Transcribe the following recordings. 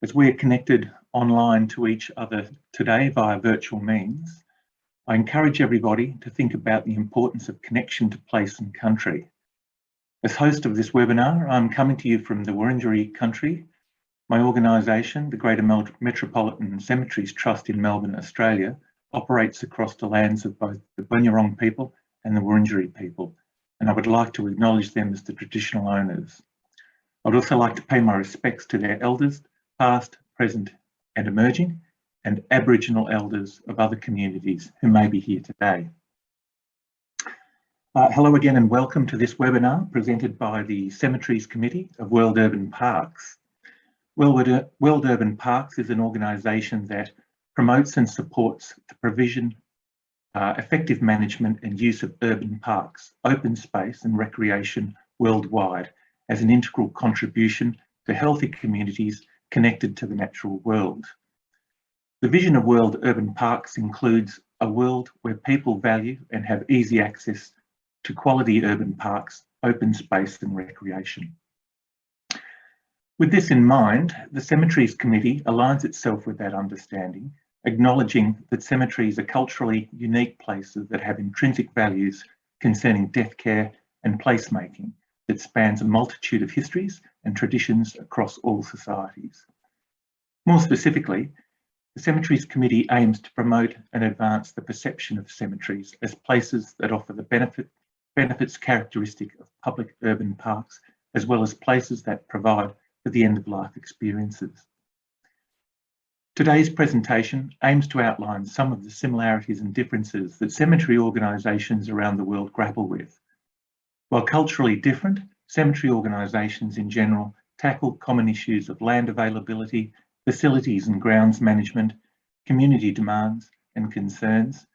As we are connected online to each other today via virtual means, I encourage everybody to think about the importance of connection to place and country. As host of this webinar, I'm coming to you from the Wurundjeri country. My organisation, the Greater Metropolitan Cemeteries Trust in Melbourne, Australia, operates across the lands of both the Bunurong people and the Wurundjeri people, and I would like to acknowledge them as the traditional owners. I'd also like to pay my respects to their elders, past, present and emerging, and Aboriginal elders of other communities who may be here today. Hello again and welcome to this webinar presented by the Cemeteries Committee of World Urban Parks. World Urban Parks is an organisation that promotes and supports the provision, effective management and use of urban parks, open space and recreation worldwide as an integral contribution to healthy communities connected to the natural world. The vision of World Urban Parks includes a world where people value and have easy access to quality urban parks, open space and recreation. With this in mind, the Cemeteries Committee aligns itself with that understanding, acknowledging that cemeteries are culturally unique places that have intrinsic values concerning death care and placemaking that spans a multitude of histories and traditions across all societies. More specifically, the Cemeteries Committee aims to promote and advance the perception of cemeteries as places that offer the benefits characteristic of public urban parks, as well as places that provide for the end-of-life experiences. Today's presentation aims to outline some of the similarities and differences that cemetery organisations around the world grapple with. While culturally different, cemetery organisations in general tackle common issues of land availability, facilities and grounds management, community demands and concerns,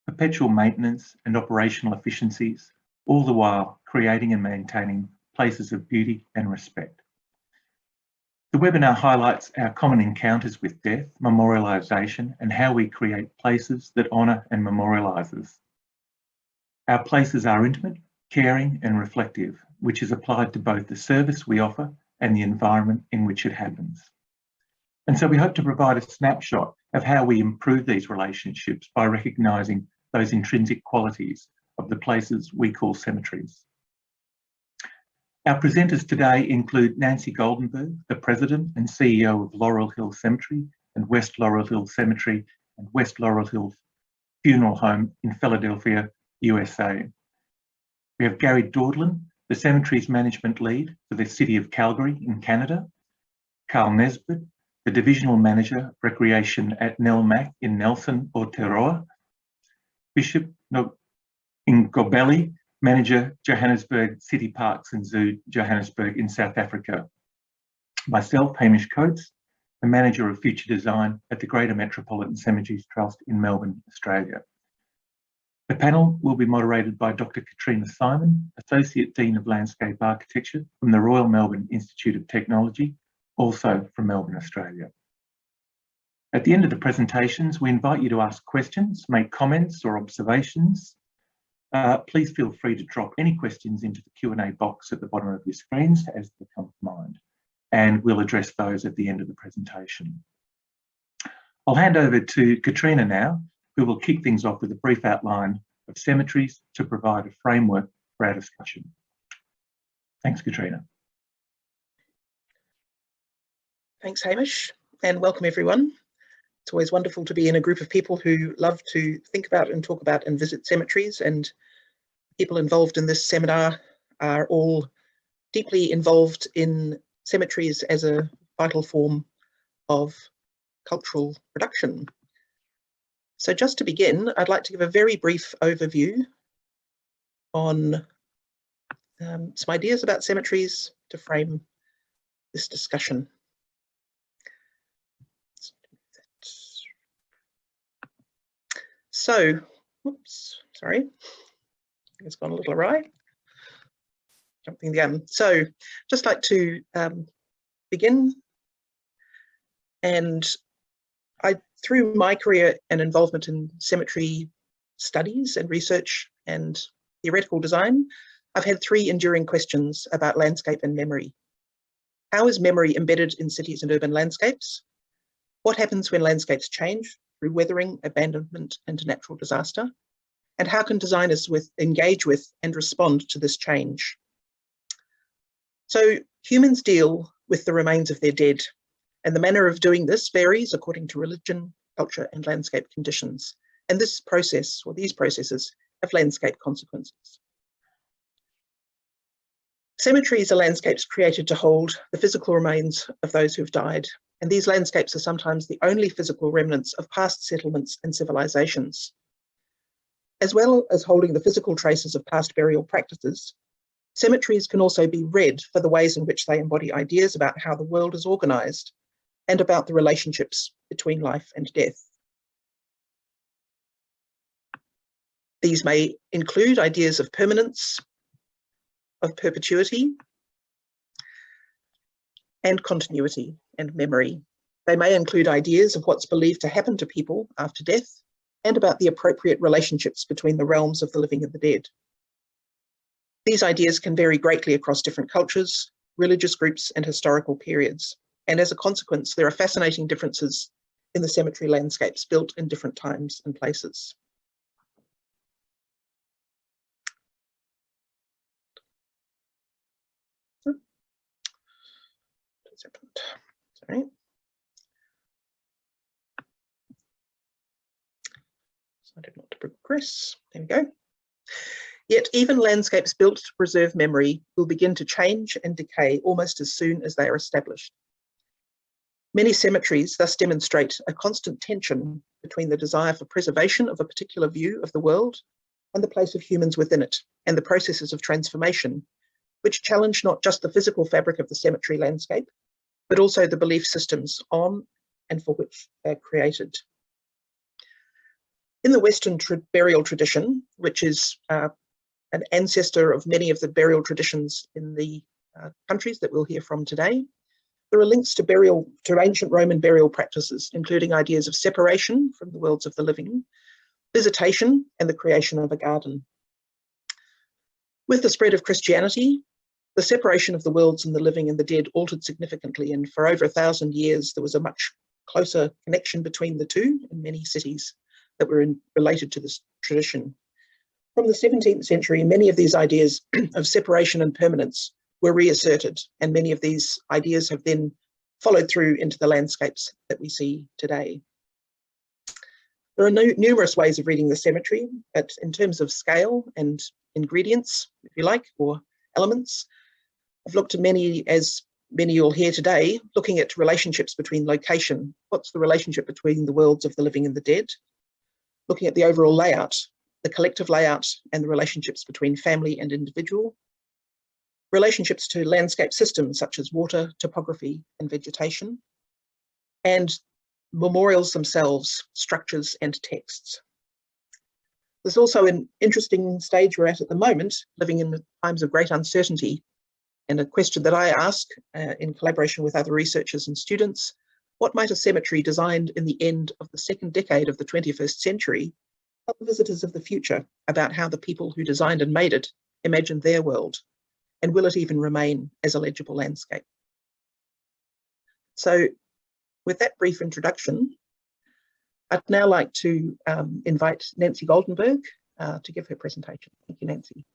perpetual maintenance and operational efficiencies, all the while creating and maintaining places of beauty and respect. The webinar highlights our common encounters with death, memorialisation and how we create places that honour and memorialise us. Our places are intimate, caring and reflective, which is applied to both the service we offer and the environment in which it happens. And so we hope to provide a snapshot of how we improve these relationships by recognising those intrinsic qualities of the places we call cemeteries. Our presenters today include Nancy Goldenberg, the President and CEO of Laurel Hill Cemetery and West Laurel Hill Cemetery and West Laurel Hill Funeral Home in Philadelphia, USA. We have Gary Dordlin, the Cemeteries Management Lead for the City of Calgary in Canada, Carl Nesbitt, the Divisional Manager of Recreation at Nelmac in Nelson, Aotearoa, Bishop Ngobeli, Manager, Johannesburg City Parks and Zoo, Johannesburg in South Africa. Myself, Hamish Coates, the Manager of Future Design at the Greater Metropolitan Cemeteries Trust in Melbourne, Australia. The panel will be moderated by Dr. Katrina Simon, Associate Dean of Landscape Architecture from the Royal Melbourne Institute of Technology, also from Melbourne, Australia. At the end of the presentations, we invite you to ask questions, make comments or observations. Please feel free to drop any questions into the Q&A box at the bottom of your screens as they come to mind, and we'll address those at the end of the presentation. I'll hand over to Katrina now, who will kick things off with a brief outline of cemeteries to provide a framework for our discussion. Thanks, Katrina. Thanks, Hamish, and welcome everyone. It's always wonderful to be in a group of people who love to think about and talk about and visit cemeteries, and people involved in this seminar are all deeply involved in cemeteries as a vital form of cultural production. So just to begin, I'd like to give a very brief overview on some ideas about cemeteries to frame this discussion. So, whoops, sorry, it's gone a little awry. Jumping the gun. So, just like to begin, and through my career and involvement in cemetery studies and research and theoretical design, I've had three enduring questions about landscape and memory. How is memory embedded in cities and urban landscapes? What happens when landscapes change through weathering, abandonment, and natural disaster? And how can designers engage with and respond to this change? So humans deal with the remains of their dead, and the manner of doing this varies according to religion, culture, and landscape conditions. And this process, or these processes, have landscape consequences. Cemeteries are landscapes created to hold the physical remains of those who've died, and these landscapes are sometimes the only physical remnants of past settlements and civilizations. As well as holding the physical traces of past burial practices, cemeteries can also be read for the ways in which they embody ideas about how the world is organized and about the relationships between life and death. These may include ideas of permanence, of perpetuity, and continuity and memory. They may include ideas of what's believed to happen to people after death and about the appropriate relationships between the realms of the living and the dead. These ideas can vary greatly across different cultures, religious groups, and historical periods. And as a consequence, there are fascinating differences in the cemetery landscapes built in different times and places. Sorry. So I did not progress. There we go. Yet even landscapes built to preserve memory will begin to change and decay almost as soon as they are established. Many cemeteries thus demonstrate a constant tension between the desire for preservation of a particular view of the world and the place of humans within it, and the processes of transformation, which challenge not just the physical fabric of the cemetery landscape, but also the belief systems on and for which they're created. In the Western burial tradition, which is an ancestor of many of the burial traditions in the countries that we'll hear from today, there are links to ancient Roman burial practices, including ideas of separation from the worlds of the living, visitation, and the creation of a garden. With the spread of Christianity, the separation of the worlds and the living and the dead altered significantly, and for over 1,000 years there was a much closer connection between the two in many cities that were related to this tradition. From the 17th century, many of these ideas of separation and permanence were reasserted, and many of these ideas have then followed through into the landscapes that we see today. There are numerous ways of reading the cemetery, but in terms of scale and ingredients, if you like, or elements, I've looked at many, as many you'll hear today, looking at relationships between location. What's the relationship between the worlds of the living and the dead? Looking at the overall layout, the collective layout, and the relationships between family and individual. Relationships to landscape systems such as water, topography, and vegetation. And memorials themselves, structures, and texts. There's also an interesting stage we're at the moment, living in times of great uncertainty. And a question that I ask in collaboration with other researchers and students: what might a cemetery designed in the end of the second decade of the 21st century tell visitors of the future about how the people who designed and made it imagined their world? And will it even remain as a legible landscape? So with that brief introduction, I'd now like to invite Nancy Goldenberg to give her presentation. Thank you, Nancy.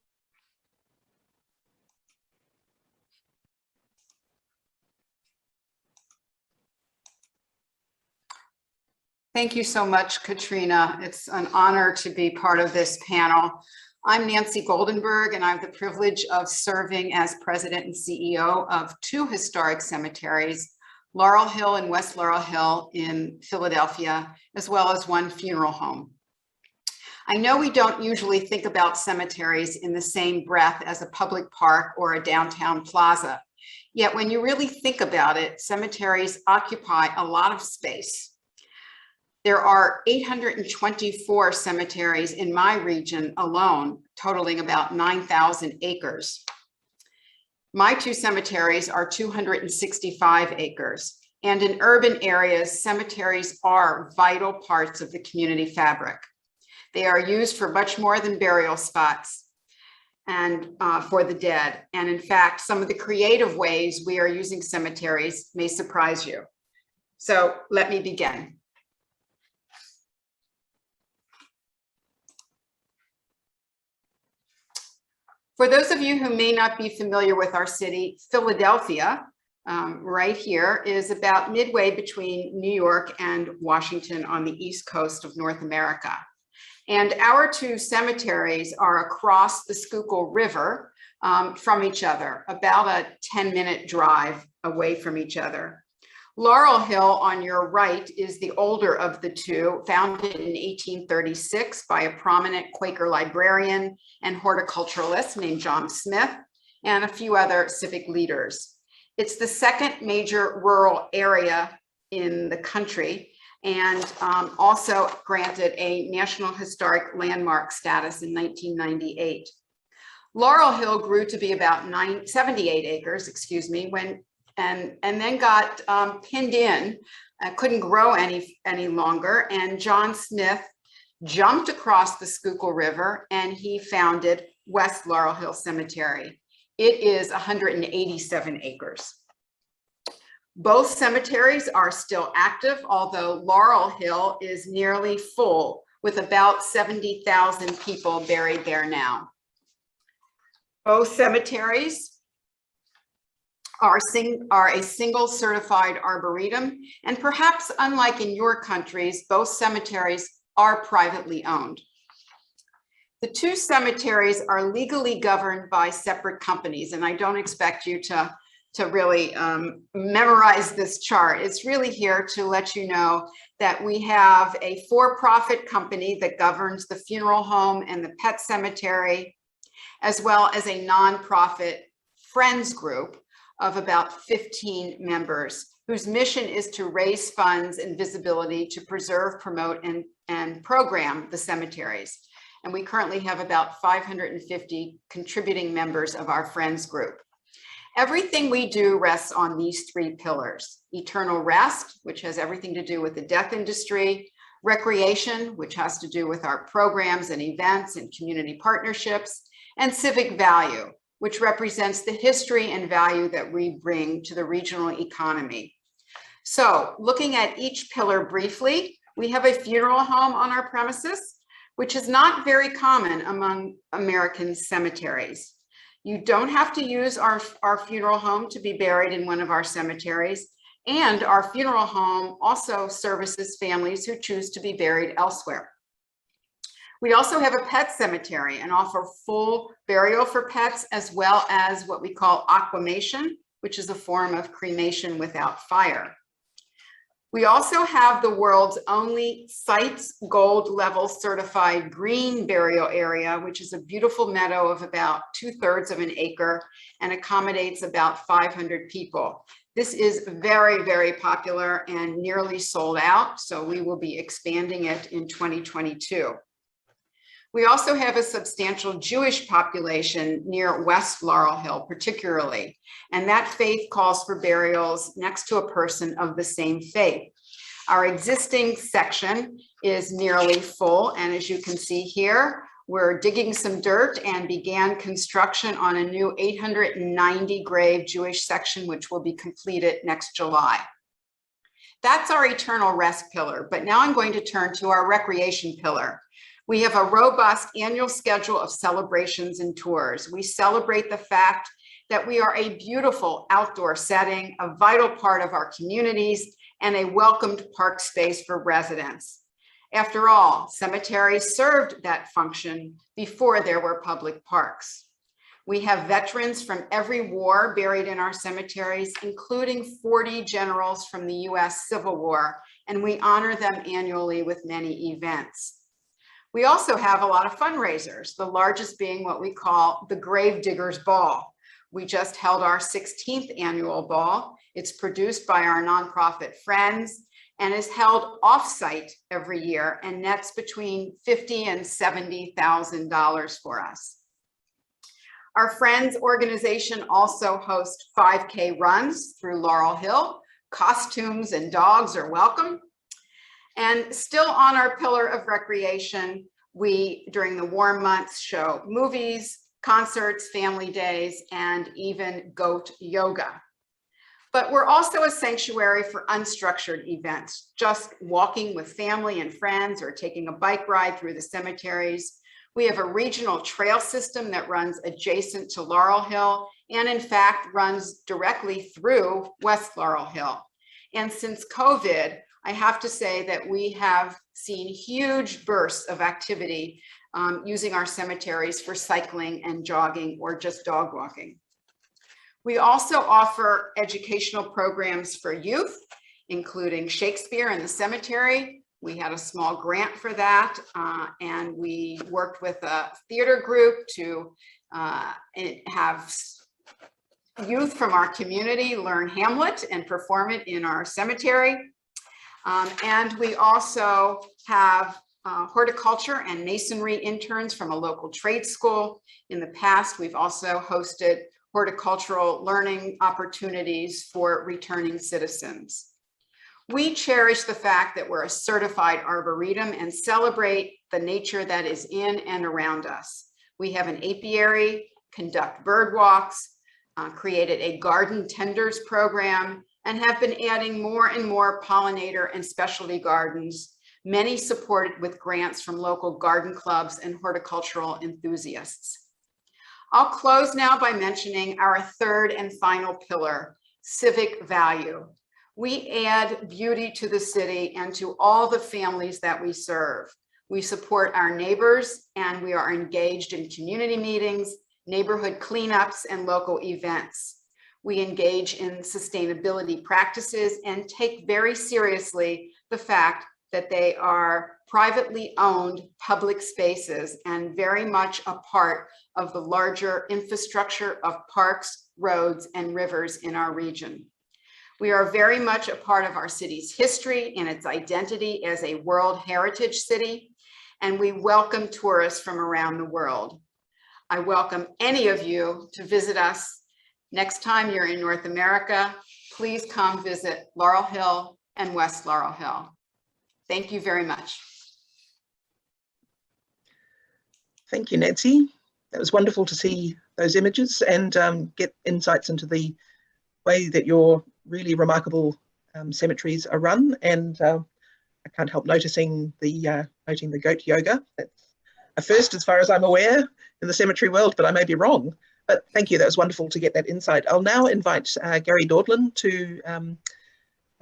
Thank you so much, Katrina. It's an honor to be part of this panel. I'm Nancy Goldenberg, and I have the privilege of serving as president and CEO of two historic cemeteries, Laurel Hill and West Laurel Hill in Philadelphia, as well as one funeral home. I know we don't usually think about cemeteries in the same breath as a public park or a downtown plaza. Yet when you really think about it, cemeteries occupy a lot of space. There are 824 cemeteries in my region alone, totaling about 9,000 acres. My two cemeteries are 265 acres, and in urban areas, cemeteries are vital parts of the community fabric. They are used for much more than burial spots. and for the dead. And in fact, some of the creative ways we are using cemeteries may surprise you. So let me begin. For those of you who may not be familiar with our city, Philadelphia, right here, is about midway between New York and Washington on the east coast of North America. And our two cemeteries are across the Schuylkill River from each other, about a 10-minute drive away from each other. Laurel Hill on your right is the older of the two, founded in 1836 by a prominent Quaker librarian and horticulturalist named John Smith, and a few other civic leaders. It's the second major rural area in the country, and also granted a National Historic Landmark status in 1998. Laurel Hill grew to be about 78 acres, excuse me, and then got pinned in, couldn't grow any longer, and John Smith jumped across the Schuylkill River and he founded West Laurel Hill Cemetery. It is 187 acres. Both cemeteries are still active, although Laurel Hill is nearly full, with about 70,000 people buried there now. Both cemeteries are a single certified arboretum, and perhaps unlike in your countries, both cemeteries are privately owned. The two cemeteries are legally governed by separate companies, and I don't expect you to really memorize this chart. It's really here to let you know that we have a for-profit company that governs the funeral home and the pet cemetery, as well as a nonprofit friends group of about 15 members, whose mission is to raise funds and visibility to preserve, promote, and program the cemeteries. And we currently have about 550 contributing members of our friends group. Everything we do rests on these three pillars: eternal rest, which has everything to do with the death industry; recreation, which has to do with our programs and events and community partnerships; and civic value, which represents the history and value that we bring to the regional economy. So, looking at each pillar briefly, we have a funeral home on our premises, which is not very common among American cemeteries. You don't have to use our funeral home to be buried in one of our cemeteries, and our funeral home also services families who choose to be buried elsewhere. We also have a pet cemetery and offer full burial for pets, as well as what we call aquamation, which is a form of cremation without fire. We also have the world's only CITES Gold level certified green burial area, which is a beautiful meadow of about 2/3 of an acre and accommodates about 500 people. This is very, very popular and nearly sold out, so we will be expanding it in 2022. We also have a substantial Jewish population near West Laurel Hill, particularly, and that faith calls for burials next to a person of the same faith. Our existing section is nearly full, and as you can see here, we're digging some dirt and began construction on a new 890 grave Jewish section, which will be completed next July. That's our eternal rest pillar, but now I'm going to turn to our recreation pillar. We have a robust annual schedule of celebrations and tours. We celebrate the fact that we are a beautiful outdoor setting, a vital part of our communities, and a welcomed park space for residents. After all, cemeteries served that function before there were public parks. We have veterans from every war buried in our cemeteries, including 40 generals from the US Civil War, and we honor them annually with many events. We also have a lot of fundraisers, the largest being what we call the Grave Diggers Ball. We just held our 16th annual ball. It's produced by our nonprofit friends and is held off-site every year and nets between $50,000 and $70,000 for us. Our friends organization also hosts 5K runs through Laurel Hill. Costumes and dogs are welcome. And still on our pillar of recreation, we, during the warm months, show movies, concerts, family days, and even goat yoga. But we're also a sanctuary for unstructured events, just walking with family and friends or taking a bike ride through the cemeteries. We have a regional trail system that runs adjacent to Laurel Hill and in fact runs directly through West Laurel Hill. And since COVID, I have to say that we have seen huge bursts of activity using our cemeteries for cycling and jogging or just dog walking. We also offer educational programs for youth, including Shakespeare in the cemetery. We had a small grant for that, and we worked with a theater group to have youth from our community learn Hamlet and perform it in our cemetery. And we also have horticulture and masonry interns from a local trade school. In the past, we've also hosted horticultural learning opportunities for returning citizens. We cherish the fact that we're a certified arboretum and celebrate the nature that is in and around us. We have an apiary, conduct bird walks, created a garden tenders program, and have been adding more and more pollinator and specialty gardens, many supported with grants from local garden clubs and horticultural enthusiasts. I'll close now by mentioning our third and final pillar, civic value. We add beauty to the city and to all the families that we serve. We support our neighbors and we are engaged in community meetings, neighborhood cleanups, and local events. We engage in sustainability practices and take very seriously the fact that they are privately owned public spaces and very much a part of the larger infrastructure of parks, roads, and rivers in our region. We are very much a part of our city's history and its identity as a World Heritage City, and we welcome tourists from around the world. I welcome any of you to visit us. Next time you're in North America, please come visit Laurel Hill and West Laurel Hill. Thank you very much. Thank you, Nancy. That was wonderful to see those images and get insights into the way that your really remarkable cemeteries are run. And I can't help noticing noting the goat yoga. That's a first as far as I'm aware in the cemetery world, but I may be wrong. But thank you, that was wonderful to get that insight. I'll now invite Gary Daudlin to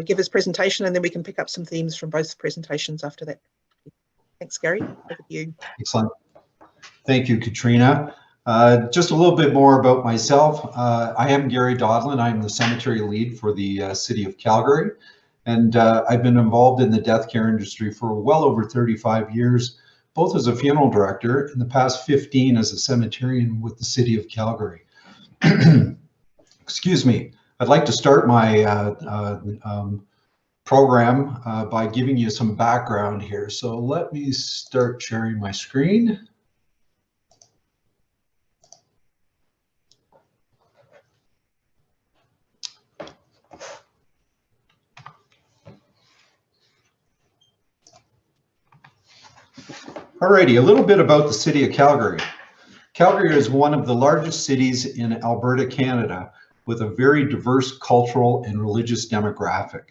give his presentation, and then we can pick up some themes from both presentations after that. Thanks, Gary. Over to you. Excellent. Thank you, Katrina. Just a little bit more about myself. I am Gary Daudlin. I'm the cemetery lead for the city of Calgary. And I've been involved in the death care industry for well over 35 years, both as a funeral director and the past 15 as a cemeterian with the city of Calgary. Excuse me. I'd like to start my program by giving you some background here. So let me start sharing my screen. Alrighty, a little bit about the city of Calgary. Calgary is one of the largest cities in Alberta, Canada, with a very diverse cultural and religious demographic.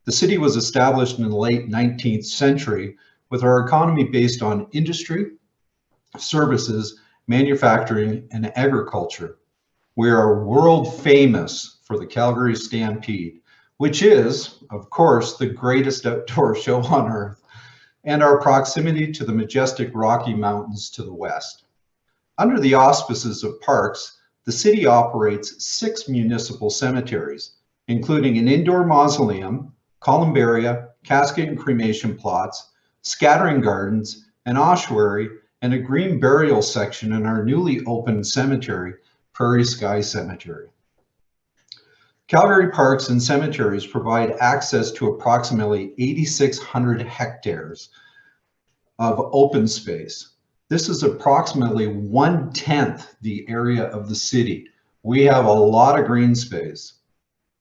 The city was established in the late 19th century with our economy based on industry, services, manufacturing, and agriculture. We are world famous for the Calgary Stampede, which is, of course, the greatest outdoor show on earth, and our proximity to the majestic Rocky Mountains to the west. Under the auspices of parks, the city operates 6 municipal cemeteries, including an indoor mausoleum, columbaria, casket and cremation plots, scattering gardens, an ossuary, and a green burial section in our newly opened cemetery, Prairie Sky Cemetery. Calgary parks and cemeteries provide access to approximately 8,600 hectares of open space. This is approximately 1/10 the area of the city. We have a lot of green space.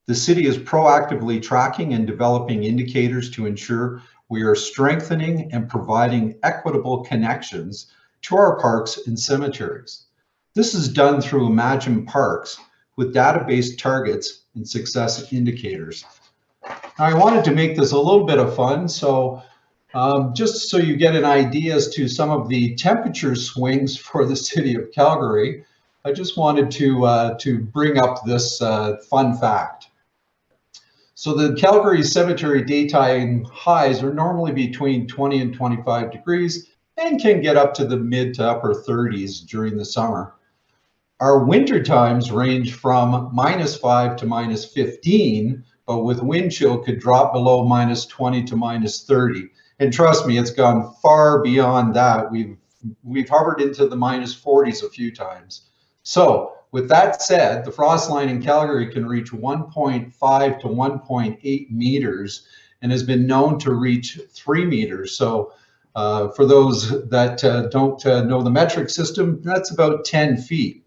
The city is proactively tracking and developing indicators to ensure we are strengthening and providing equitable connections to our parks and cemeteries. This is done through Imagine Parks with database targets and success indicators. Now, I wanted to make this a little bit of fun, so just so you get an idea as to some of the temperature swings for the city of Calgary, I just wanted to bring up this fun fact. So the Calgary cemetery daytime highs are normally between 20 and 25 degrees and can get up to the mid to upper 30s during the summer. Our winter times range from -5 to -15, but with wind chill could drop below -20 to -30. And trust me, it's gone far beyond that. We've hovered into the -40s a few times. So with that said, the frost line in Calgary can reach 1.5 to 1.8 meters and has been known to reach 3 meters. So for those that don't know the metric system, that's about 10 feet.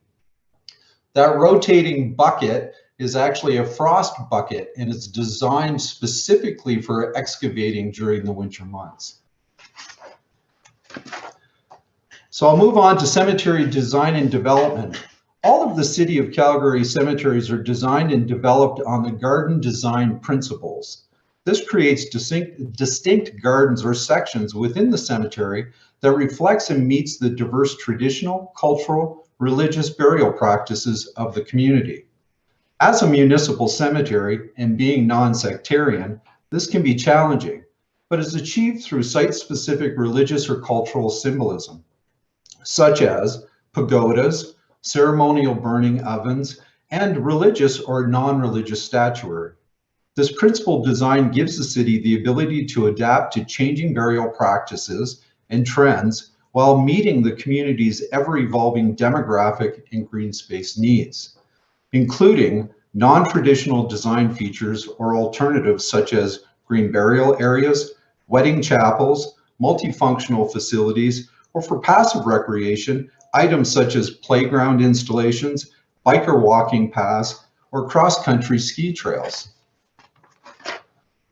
That rotating bucket is actually a frost bucket, and it's designed specifically for excavating during the winter months. So I'll move on to cemetery design and development. All of the City of Calgary cemeteries are designed and developed on the garden design principles. This creates distinct gardens or sections within the cemetery that reflects and meets the diverse traditional, cultural, religious burial practices of the community. As a municipal cemetery and being non-sectarian, this can be challenging, but is achieved through site-specific religious or cultural symbolism, such as pagodas, ceremonial burning ovens, and religious or non-religious statuary. This principled design gives the city the ability to adapt to changing burial practices and trends while meeting the community's ever-evolving demographic and green space needs, including non-traditional design features or alternatives such as green burial areas, wedding chapels, multifunctional facilities, or for passive recreation, items such as playground installations, biker walking paths, or cross-country ski trails.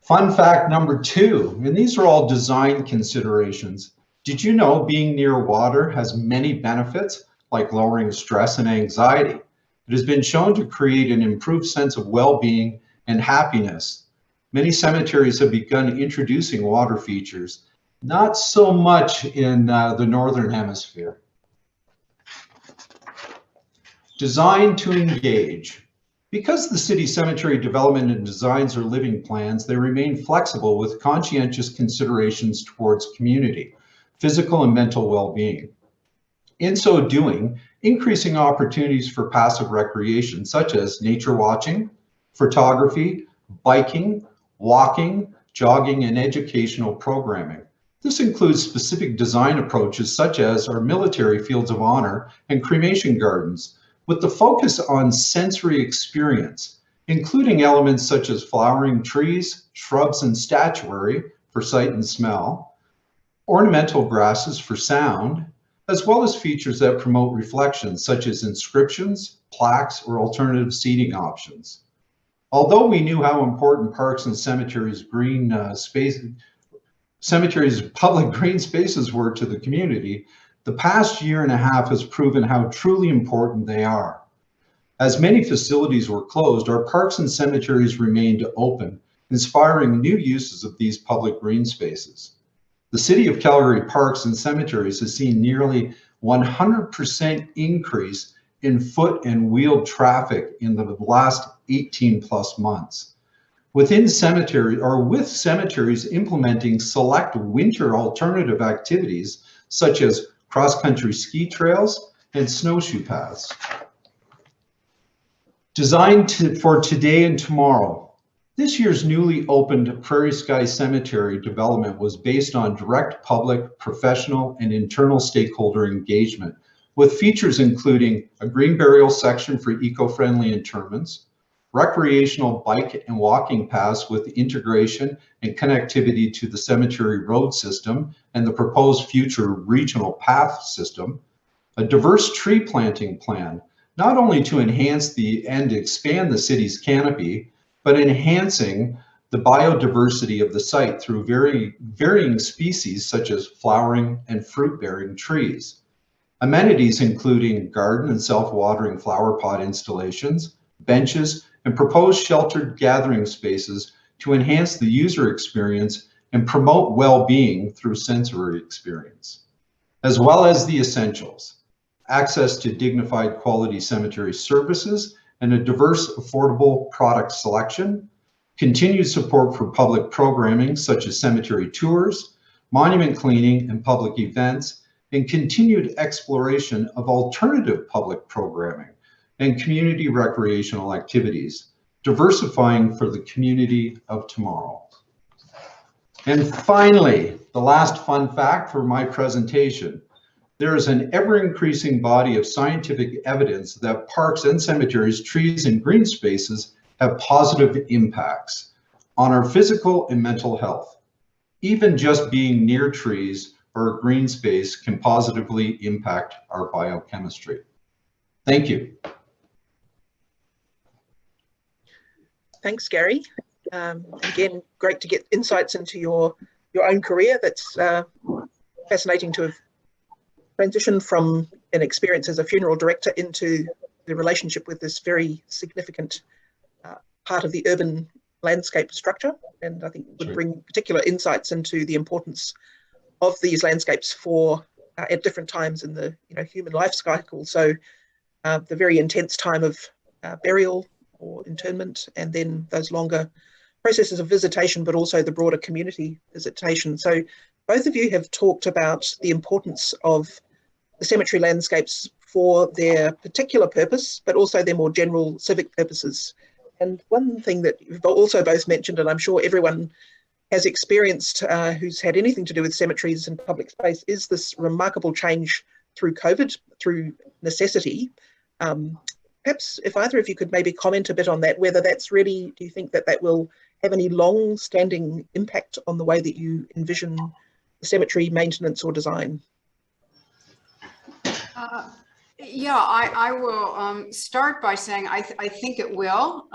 Fun fact number 2, and these are all design considerations. Did you know being near water has many benefits, like lowering stress and anxiety? It has been shown to create an improved sense of well-being and happiness. Many cemeteries have begun introducing water features, not so much in the Northern Hemisphere. Design to engage. Because the city cemetery development and designs are living plans, they remain flexible with conscientious considerations towards community, physical and mental well-being. In so doing, increasing opportunities for passive recreation, such as nature watching, photography, biking, walking, jogging, and educational programming. This includes specific design approaches such as our military fields of honor and cremation gardens, with the focus on sensory experience, including elements such as flowering trees, shrubs, and statuary for sight and smell, ornamental grasses for sound, as well as features that promote reflections such as inscriptions, plaques, or alternative seating options. Although we knew how important parks and cemeteries' public green spaces were to the community, the past year and a half has proven how truly important they are. As many facilities were closed, our parks and cemeteries remained open, inspiring new uses of these public green spaces. The City of Calgary parks and cemeteries has seen nearly 100% increase in foot and wheeled traffic in the last 18 plus months. With cemeteries implementing select winter alternative activities such as cross-country ski trails and snowshoe paths. Designed for today and tomorrow. This year's newly opened Prairie Sky Cemetery development was based on direct public, professional, and internal stakeholder engagement, with features including a green burial section for eco-friendly interments, recreational bike and walking paths with integration and connectivity to the cemetery road system and the proposed future regional path system, a diverse tree planting plan, not only to enhance and expand the city's canopy, but enhancing the biodiversity of the site through varying species such as flowering and fruit-bearing trees. Amenities including garden and self-watering flower pot installations, benches, and proposed sheltered gathering spaces to enhance the user experience and promote well-being through sensory experience, as well as the essentials: access to dignified quality cemetery services and a diverse, affordable product selection, continued support for public programming such as cemetery tours, monument cleaning and public events, and continued exploration of alternative public programming and community recreational activities, diversifying for the community of tomorrow. And finally, the last fun fact for my presentation: there is an ever-increasing body of scientific evidence that parks and cemeteries, trees, and green spaces have positive impacts on our physical and mental health. Even just being near trees or a green space can positively impact our biochemistry. Thank you. Thanks, Gary. Again, great to get insights into your own career. That's fascinating to have transitioned from an experience as a funeral director into the relationship with this very significant part of the urban landscape structure, and I think would bring particular insights into the importance of these landscapes for at different times in the human life cycle. So the very intense time of burial or internment, and then those longer processes of visitation, but also the broader community visitation. So both of you have talked about the importance of the cemetery landscapes for their particular purpose, but also their more general civic purposes. And one thing that you've also both mentioned, and I'm sure everyone has experienced who's had anything to do with cemeteries and public space, is this remarkable change through COVID, through necessity. Perhaps if either of you could maybe comment a bit on that, whether that's really, do you think that that will have any long-standing impact on the way that you envision the cemetery maintenance or design? Yeah, I will start by saying I think it will.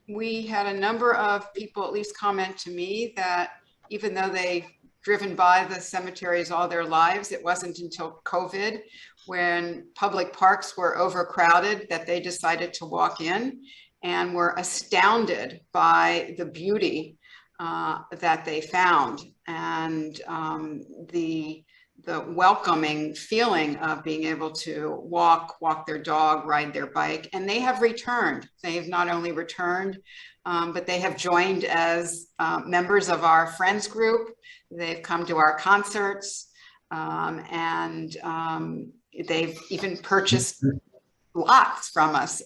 We had a number of people at least comment to me that even though they've driven by the cemeteries all their lives, it wasn't until COVID, when public parks were overcrowded, that they decided to walk in and were astounded by the beauty that they found, and the welcoming feeling of being able to walk their dog, ride their bike. And they have returned. They have not only returned, but they have joined as members of our friends group. They've come to our concerts, and they've even purchased lots from us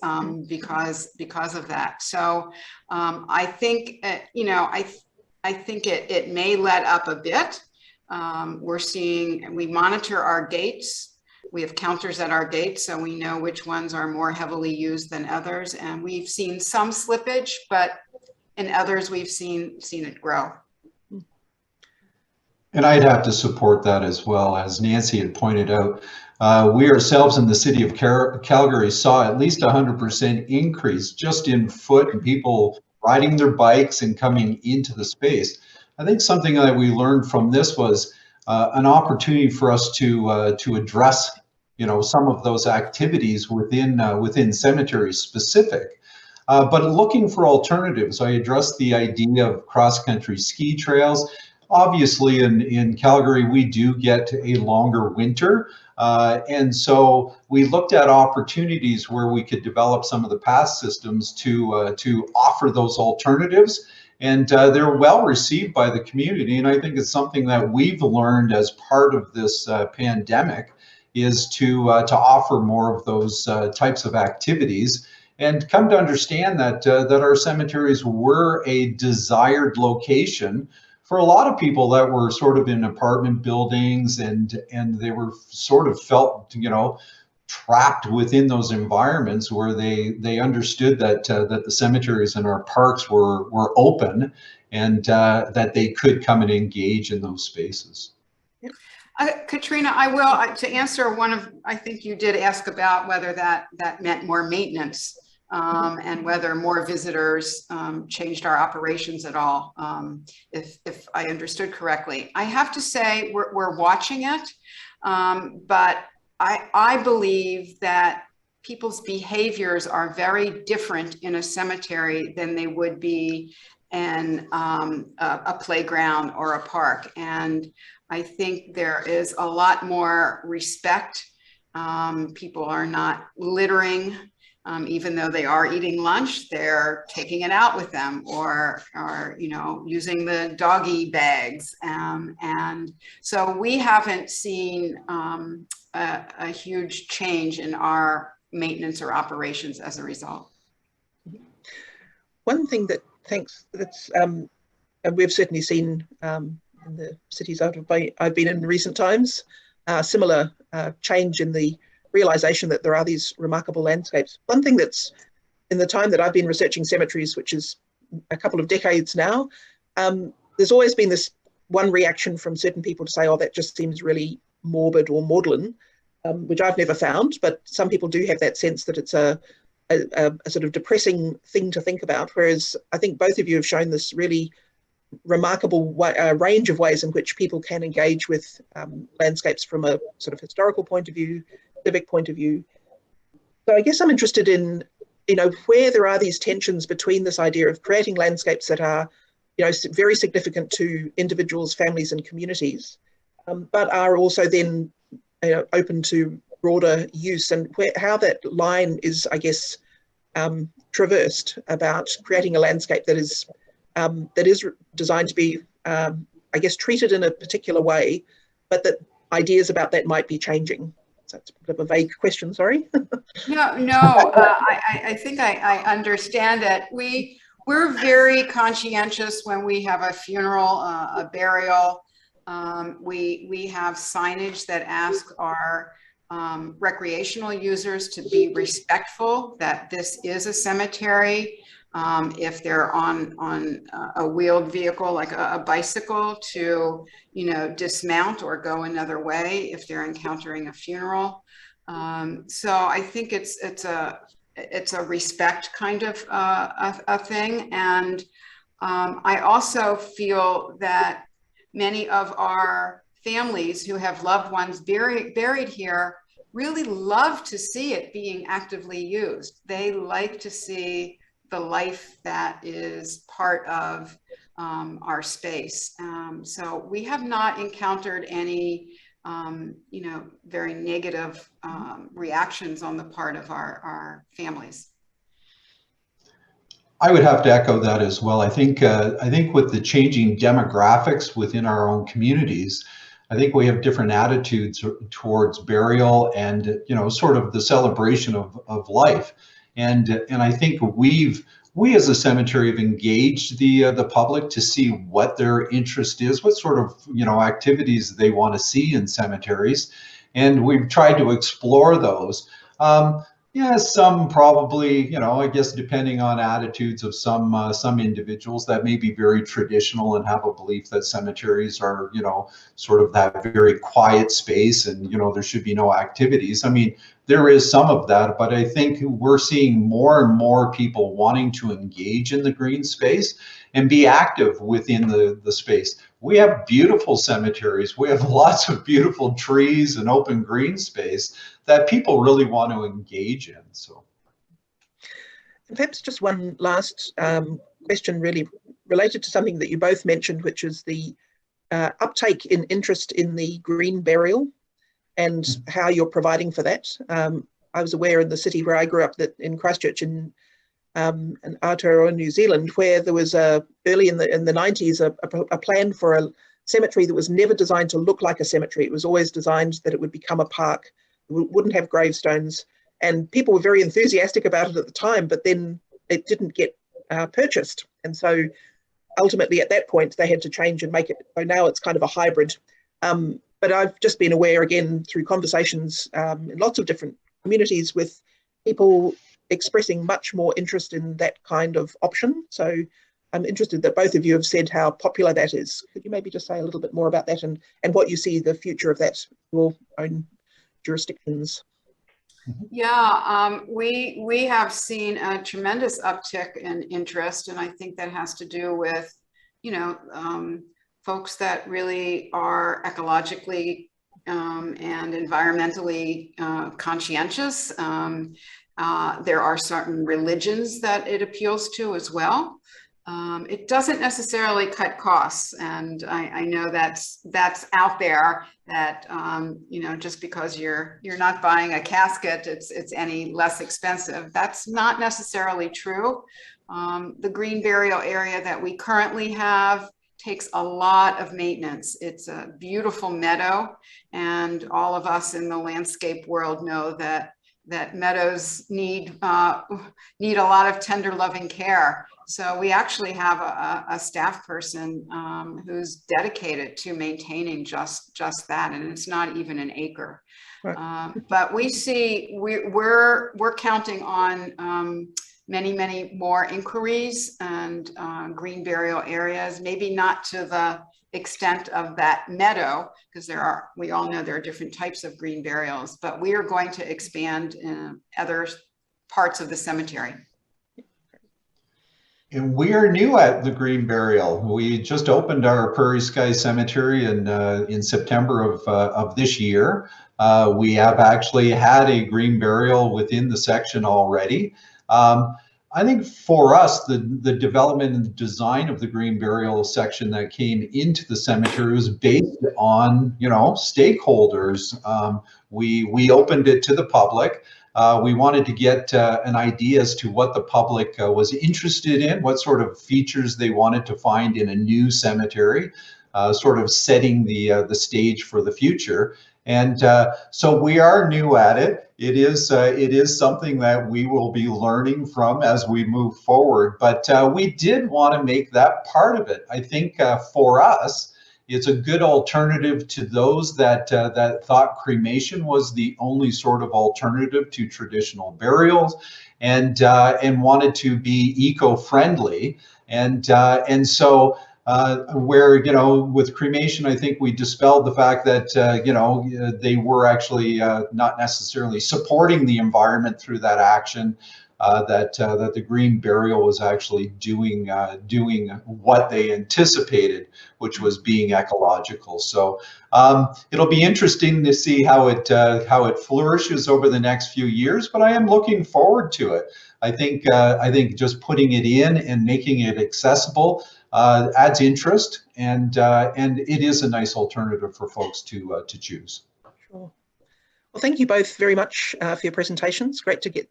because of that. So I think, I think it may let up a bit. We monitor our gates. We have counters at our gates, so we know which ones are more heavily used than others. And we've seen some slippage, but in others we've seen it grow. And I'd have to support that as well. As Nancy had pointed out, we ourselves in the city of Calgary saw at least 100% increase just in foot and people riding their bikes and coming into the space. I think something that we learned from this was an opportunity for us to address, some of those activities within cemeteries specific. But looking for alternatives, I addressed the idea of cross-country ski trails. Obviously, in Calgary, we do get a longer winter. And so we looked at opportunities where we could develop some of the path systems to offer those alternatives. And they're well received by the community. And I think it's something that we've learned as part of this pandemic, is to offer more of those types of activities, and come to understand that that our cemeteries were a desired location for a lot of people that were sort of in apartment buildings, and they were sort of felt, trapped within those environments where they understood that that the cemeteries and our parks were open, and that they could come and engage in those spaces. Katrina, I will, to answer I think you did ask about whether that meant more maintenance, and whether more visitors changed our operations at all, if I understood correctly. I have to say we're watching it, but I believe that people's behaviors are very different in a cemetery than they would be in a playground or a park. And I think there is a lot more respect. People are not littering. Even though they are eating lunch, they're taking it out with them, or you know, using the doggy bags. And so we haven't seen a huge change in our maintenance or operations as a result. One thing that's and we've certainly seen in the cities I've been in recent times, similar change in the realization that there are these remarkable landscapes. One thing that's, in the time that I've been researching cemeteries, which is a couple of decades now, there's always been this one reaction from certain people to say, oh, that just seems really morbid or maudlin, which I've never found, but some people do have that sense that it's a sort of depressing thing to think about, whereas I think both of you have shown this really remarkable range of ways in which people can engage with landscapes from a sort of historical point of view, civic point of view. So I guess I'm interested in, you know, where there are these tensions between this idea of creating landscapes that are, you know, very significant to individuals, families, and communities, but are also then, you know, open to broader use, and how that line is, I guess, traversed about creating a landscape that is designed to be, I guess, treated in a particular way, but that ideas about that might be changing. So it's a bit of a vague question, sorry. No, I think I understand it. We're very conscientious when we have a funeral, a burial. We have signage that ask our recreational users to be respectful, that this is a cemetery. If they're on a wheeled vehicle like a bicycle, to, you know, dismount or go another way if they're encountering a funeral. So I think it's a respect kind of a thing. And I also feel that many of our families who have loved ones buried here really love to see it being actively used. They like to see the life that is part of our space. So we have not encountered any, you know, very negative reactions on the part of our families. I would have to echo that as well. I think with the changing demographics within our own communities, I think we have different attitudes towards burial and, you know, sort of the celebration of life. And I think we as a cemetery have engaged the public to see what their interest is, what sort of, you know, activities they want to see in cemeteries, and we've tried to explore those. Yeah, some probably, you know, I guess depending on attitudes of some individuals that may be very traditional and have a belief that cemeteries are, you know, sort of that very quiet space and, you know, there should be no activities. I mean, there is some of that, but I think we're seeing more and more people wanting to engage in the green space and be active within the space. We have beautiful cemeteries. We have lots of beautiful trees and open green space that people really want to engage in. So, and perhaps just one last question, really related to something that you both mentioned, which is the uptake in interest in the green burial and how you're providing for that. I was aware in the city where I grew up, that in Christchurch in Aotearoa, New Zealand, where there was early in the 90s a plan for a cemetery that was never designed to look like a cemetery. It was always designed that it would become a park. It wouldn't have gravestones, and people were very enthusiastic about it at the time, but then it didn't get purchased. And so ultimately at that point they had to change and make it, so now it's kind of a hybrid. But I've just been aware, again, through conversations in lots of different communities, with people expressing much more interest in that kind of option. So I'm interested that both of you have said how popular that is. Could you maybe just say a little bit more about that and what you see the future of that in your own jurisdictions? Yeah, we have seen a tremendous uptick in interest, and I think that has to do with, you know, folks that really are ecologically and environmentally conscientious. There are certain religions that it appeals to as well. It doesn't necessarily cut costs, and I know that's out there, that you know, just because you're not buying a casket, it's any less expensive. That's not necessarily true. The green burial area that we currently have takes a lot of maintenance. It's a beautiful meadow, and all of us in the landscape world know that meadows need a lot of tender, loving care. So we actually have a staff person who's dedicated to maintaining just that, and it's not even an acre. Right. But we see we're counting on many more inquiries and green burial areas, maybe not to the extent of that meadow, because we all know there are different types of green burials, but we are going to expand in other parts of the cemetery. And we are new at the green burial. We just opened our Prairie Sky Cemetery in September of this year. We have actually had a green burial within the section already. I think for us, the development and design of the green burial section that came into the cemetery was based on, you know, stakeholders. We opened it to the public. We wanted to get an idea as to what the public was interested in, what sort of features they wanted to find in a new cemetery, sort of setting the stage for the future. And so we are new at it. It is something that we will be learning from as we move forward. But we did want to make that part of it. I think for us, it's a good alternative to those that thought cremation was the only sort of alternative to traditional burials, and wanted to be eco-friendly. And so where, you know, with cremation, I think we dispelled the fact that, you know, they were actually not necessarily supporting the environment through that action, that the green burial was actually doing what they anticipated, which was being ecological. So it'll be interesting to see how it flourishes over the next few years, but I am looking forward to it. I think just putting it in and making it accessible adds interest, and it is a nice alternative for folks to choose. Sure. Well, thank you both very much for your presentations. Great to get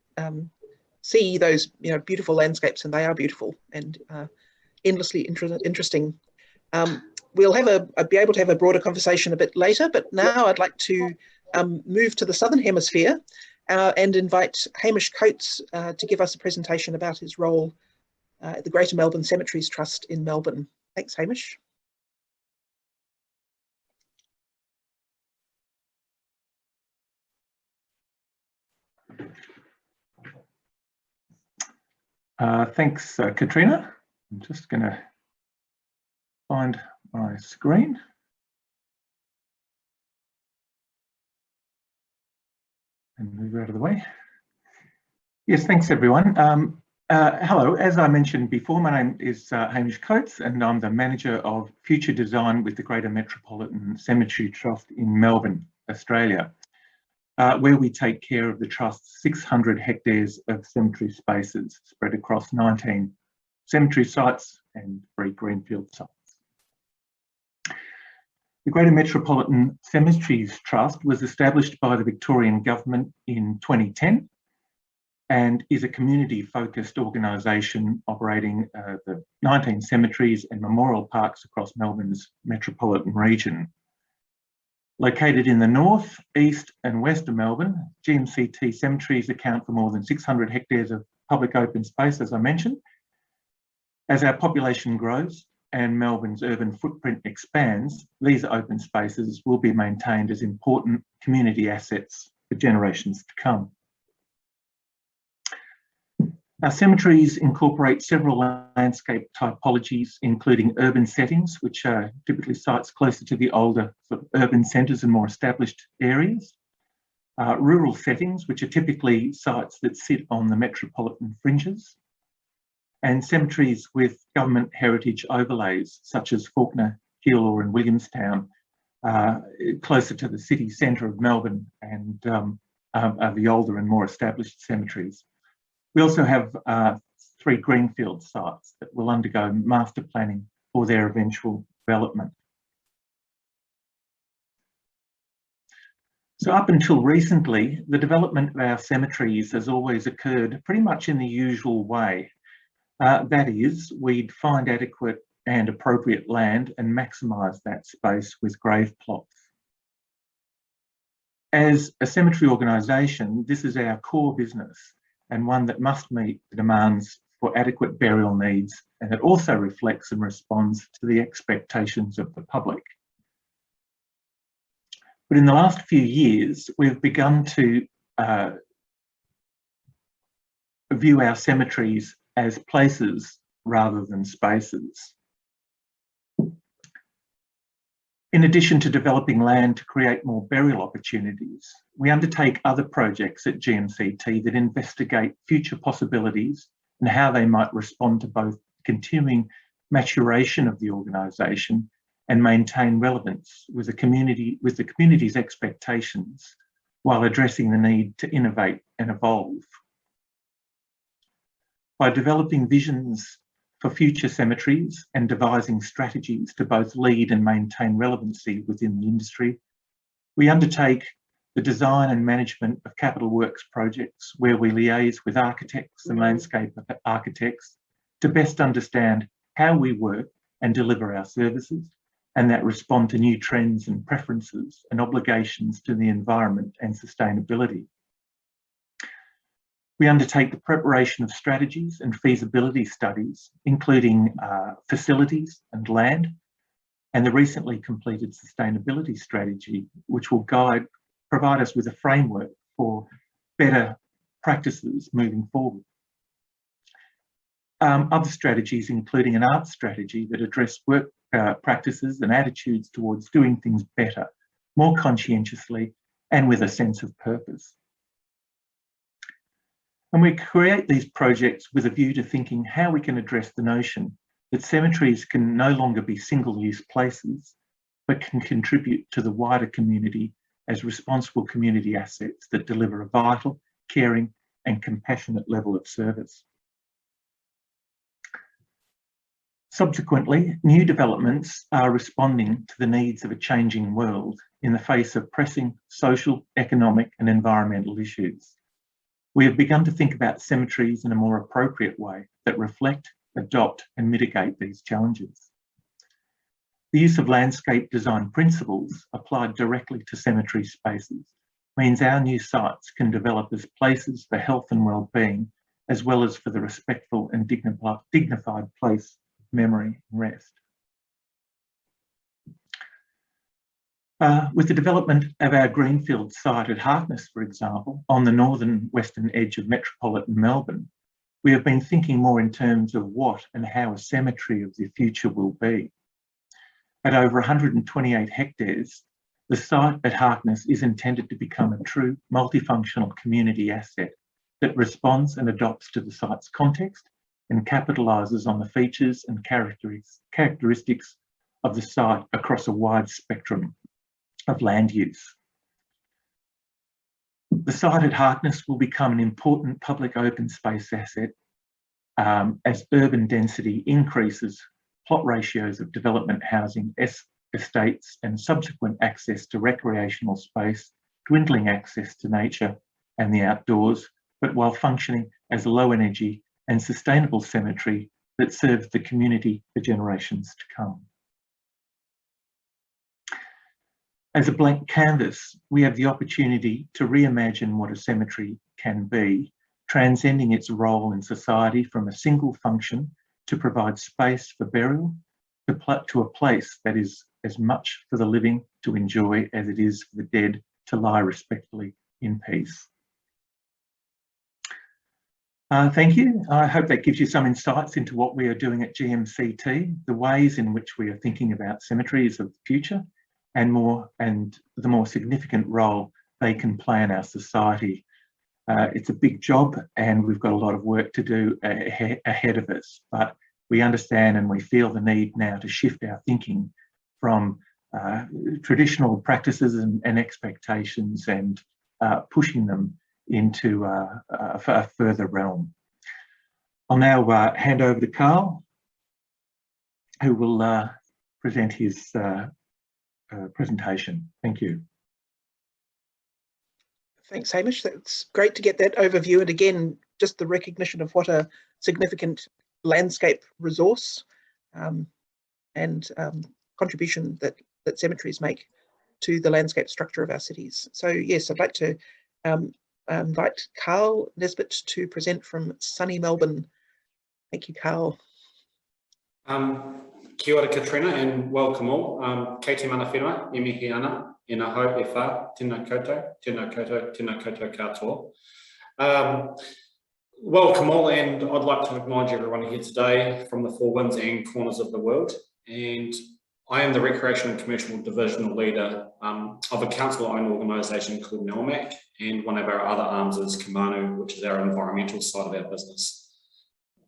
see those, you know, beautiful landscapes, and they are beautiful and endlessly interesting. We'll be able to have a broader conversation a bit later, but now I'd like to move to the Southern Hemisphere and invite Hamish Coates to give us a presentation about his role at the Greater Melbourne Cemeteries Trust in Melbourne. Thanks, Hamish. Thanks, Katrina. I'm just going to find my screen. And move out of the way. Yes, thanks everyone. Hello, as I mentioned before, my name is Hamish Coates, and I'm the Manager of Future Design with the Greater Metropolitan Cemetery Trust in Melbourne, Australia, where we take care of the Trust's 600 hectares of cemetery spaces spread across 19 cemetery sites and 3 greenfield sites. The Greater Metropolitan Cemeteries Trust was established by the Victorian Government in 2010 and is a community-focused organisation operating the 19 cemeteries and memorial parks across Melbourne's metropolitan region. Located in the north, east and west of Melbourne, GMCT cemeteries account for more than 600 hectares of public open space, as I mentioned. As our population grows and Melbourne's urban footprint expands, these open spaces will be maintained as important community assets for generations to come. Our cemeteries incorporate several landscape typologies, including urban settings, which are typically sites closer to the older sort of urban centres and more established areas, rural settings, which are typically sites that sit on the metropolitan fringes, and cemeteries with government heritage overlays, such as Fawkner, Keilor and Williamstown, closer to the city centre of Melbourne and are the older and more established cemeteries. We also have 3 greenfield sites that will undergo master planning for their eventual development. So up until recently, the development of our cemeteries has always occurred pretty much in the usual way. That is, we'd find adequate and appropriate land and maximise that space with grave plots. As a cemetery organisation, this is our core business and one that must meet the demands for adequate burial needs, and it also reflects and responds to the expectations of the public. But in the last few years, we've begun to view our cemeteries as places rather than spaces. In addition to developing land to create more burial opportunities, we undertake other projects at GMCT that investigate future possibilities and how they might respond to both continuing maturation of the organisation and maintain relevance with the community's expectations, while addressing the need to innovate and evolve. By developing visions for future cemeteries and devising strategies to both lead and maintain relevancy within the industry, we undertake the design and management of capital works projects where we liaise with architects and landscape architects to best understand how we work and deliver our services, and that respond to new trends and preferences and obligations to the environment and sustainability. We undertake the preparation of strategies and feasibility studies, including facilities and land, and the recently completed sustainability strategy, which will provide us with a framework for better practices moving forward. Other strategies, including an art strategy that address work practices and attitudes towards doing things better, more conscientiously, and with a sense of purpose. And we create these projects with a view to thinking how we can address the notion that cemeteries can no longer be single-use places, but can contribute to the wider community as responsible community assets that deliver a vital, caring, and compassionate level of service. Subsequently, new developments are responding to the needs of a changing world in the face of pressing social, economic, and environmental issues. We have begun to think about cemeteries in a more appropriate way that reflect, adopt, and mitigate these challenges. The use of landscape design principles applied directly to cemetery spaces means our new sites can develop as places for health and well-being, as well as for the respectful and dignified place of memory and rest. With the development of our greenfield site at Harkness, for example, on the northern western edge of metropolitan Melbourne, we have been thinking more in terms of what and how a cemetery of the future will be. At over 128 hectares, the site at Harkness is intended to become a true multifunctional community asset that responds and adopts to the site's context and capitalises on the features and characteristics of the site across a wide spectrum of land use. The site at Harkness will become an important public open space asset as urban density increases, plot ratios of development housing, estates, and subsequent access to recreational space, dwindling access to nature and the outdoors, but while functioning as a low energy and sustainable cemetery that serves the community for generations to come. As a blank canvas, we have the opportunity to reimagine what a cemetery can be, transcending its role in society from a single function to provide space for burial to a place that is as much for the living to enjoy as it is for the dead to lie respectfully in peace. Thank you. I hope that gives you some insights into what we are doing at GMCT, the ways in which we are thinking about cemeteries of the future, and the more significant role they can play in our society. It's a big job and we've got a lot of work to do ahead of us, but we understand and we feel the need now to shift our thinking from traditional practices and expectations and pushing them into a further realm. I'll now hand over to Carl, who will present his presentation. Thank you. Thanks, Hamish. That's great to get that overview. And again, just the recognition of what a significant landscape resource and contribution that cemeteries make to the landscape structure of our cities. So yes, I'd like to invite Carl Nesbitt to present from sunny Melbourne. Thank you, Carl. Kia ora Katrina and welcome all. Kei te mana whenua, e mihi ana, e nā hau e whā, tēnā koutou, tēnā koutou, tēnā koutou katoa. Welcome all, and I'd like to acknowledge everyone here today from the four winds and corners of the world. And I am the Recreation and Commercial Divisional Leader of a council-owned organisation called NELMAC, and one of our other arms is Kumanu, which is our environmental side of our business.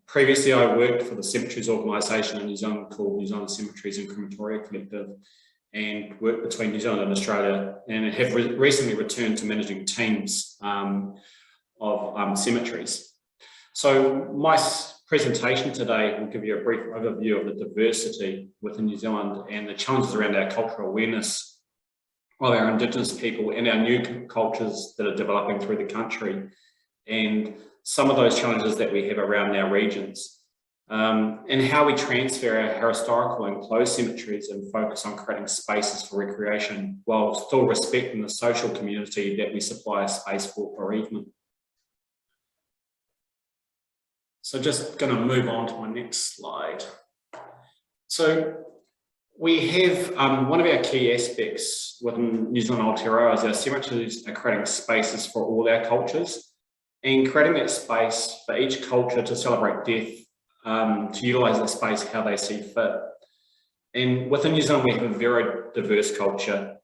Previously, I worked for the Cemeteries organisation in New Zealand called New Zealand Cemeteries and Crematoria Collective, and worked between New Zealand and Australia, and have recently returned to managing teams of cemeteries. So my presentation today will give you a brief overview of the diversity within New Zealand and the challenges around our cultural awareness of our Indigenous people and our new cultures that are developing through the country, and some of those challenges that we have around our regions, and how we transfer our historical and closed cemeteries and focus on creating spaces for recreation while still respecting the social community that we supply a space for bereavement. So just going to move on to my next slide. So we have one of our key aspects within New Zealand Aotearoa is our cemeteries are creating spaces for all our cultures, and creating that space for each culture to celebrate death, to utilise that space how they see fit. And within New Zealand, we have a very diverse culture.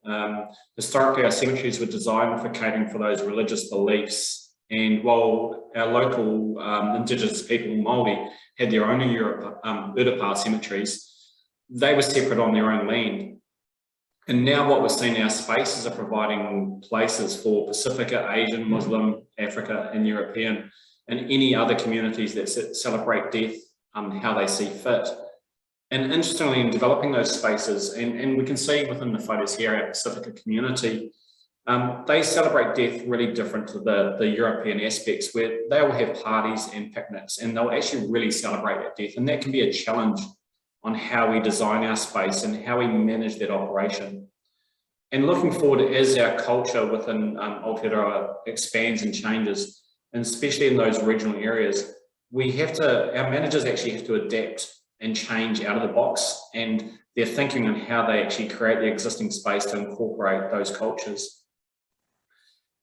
Historically, our cemeteries were designed for catering for those religious beliefs. And while our local Indigenous people, Māori, had their own Urupā cemeteries, they were separate on their own land. And now what we're seeing, our spaces are providing places for Pacifica, Asian, Muslim, Africa, and European, and any other communities that celebrate death how they see fit. And interestingly, in developing those spaces, and we can see within the photos here, our Pacifica community, they celebrate death really different to the European aspects, where they will have parties and picnics, and they'll actually really celebrate that death. And that can be a challenge on how we design our space and how we manage that operation. And looking forward, as our culture within Aotearoa expands and changes, and especially in those regional areas, our managers actually have to adapt and change out of the box, and their thinking on how they actually create the existing space to incorporate those cultures.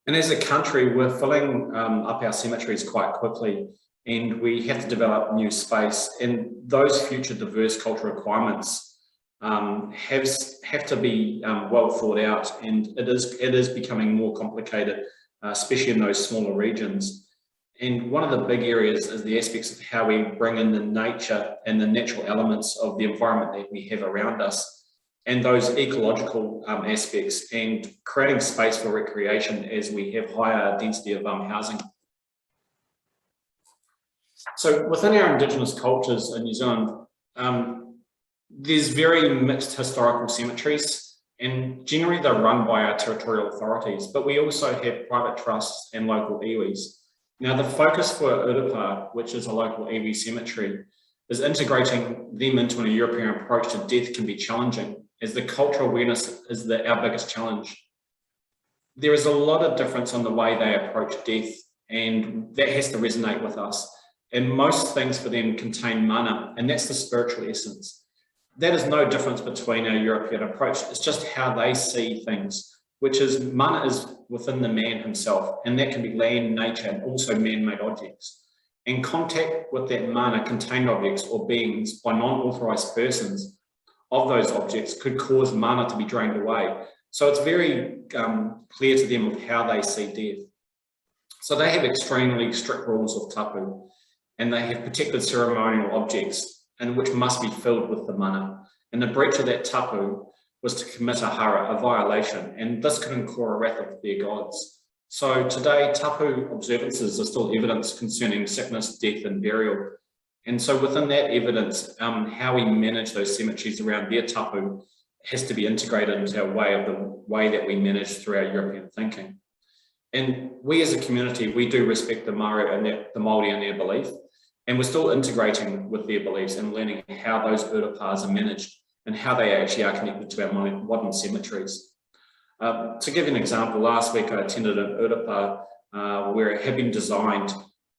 And as a country, we're filling up our cemeteries quite quickly, and we have to develop new space, and those future diverse cultural requirements have to be well thought out, and it is becoming more complicated, especially in those smaller regions. And one of the big areas is the aspects of how we bring in the nature and the natural elements of the environment that we have around us, and those ecological aspects, and creating space for recreation as we have higher density of housing. So within our Indigenous cultures in New Zealand, there's very mixed historical cemeteries, and generally they're run by our territorial authorities, but we also have private trusts and local iwis. Now the focus for Urupā, which is a local iwi cemetery, is integrating them into a European approach to death can be challenging, as the cultural awareness is our biggest challenge. There is a lot of difference on the way they approach death, and that has to resonate with us. And most things for them contain mana, and that's the spiritual essence. That is no difference between our European approach. It's just how they see things, which is mana is within the man himself, and that can be land, nature, and also man-made objects. And contact with that mana contained objects or beings by non-authorized persons of those objects could cause mana to be drained away. So it's very clear to them of how they see death. So they have extremely strict rules of tapu, and they have protected ceremonial objects, and which must be filled with the mana. And the breach of that tapu was to commit a hara, a violation, and this could incur a wrath of their gods. So today, tapu observances are still evidence concerning sickness, death, and burial. And so within that evidence, how we manage those cemeteries around their tapu has to be integrated into our way that we manage through our European thinking. And we as a community, we do respect the Maori and the Māori and their belief, and we're still integrating with their beliefs and learning how those urapas are managed and how they actually are connected to our modern cemeteries. To give you an example, last week I attended an urapa where it had been designed,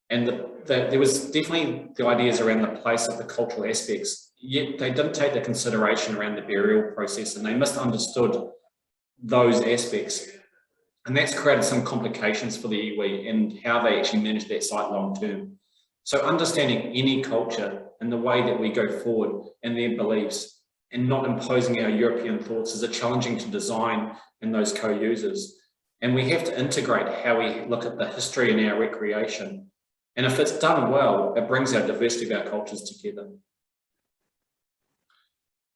and there was definitely the ideas around the place of the cultural aspects, yet they didn't take the consideration around the burial process, and they misunderstood those aspects. And that's created some complications for the iwi and how they actually manage that site long term. So understanding any culture and the way that we go forward and their beliefs and not imposing our European thoughts is a challenging to design and those co-users. And we have to integrate how we look at the history in our recreation. And if it's done well, it brings our diversity of our cultures together.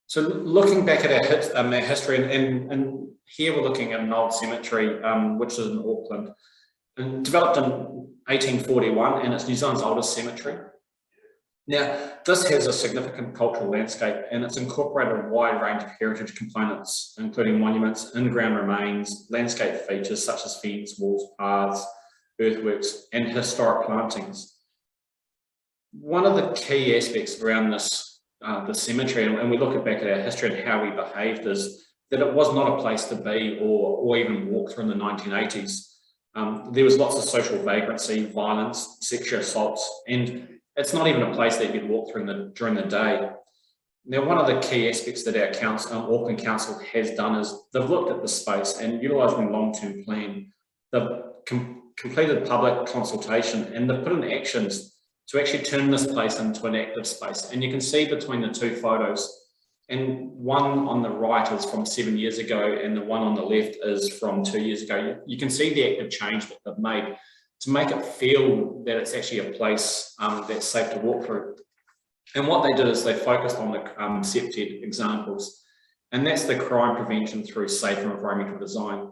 So looking back at our history, and here we're looking at an old cemetery, which is in Auckland, and developed in 1841, and it's New Zealand's oldest cemetery. Now, this has a significant cultural landscape, and it's incorporated a wide range of heritage components, including monuments, in-ground remains, landscape features such as fence, walls, paths, earthworks, and historic plantings. One of the key aspects around this, the cemetery, and we look back at our history and how we behaved, is that it was not a place to be or even walk through in the 1980s. There was lots of social vagrancy, violence, sexual assaults, and it's not even a place that you'd walk through during the day. Now, one of the key aspects that our council, Auckland Council has done is they've looked at the space and utilising a long-term plan. They've completed public consultation and they've put in actions to actually turn this place into an active space. And you can see between the two photos, and one on the right is from 7 years ago and the one on the left is from 2 years ago. You can see the active change that they've made to make it feel that it's actually a place that's safe to walk through. And what they did is they focused on the septet examples, and that's the crime prevention through safe and environmental design.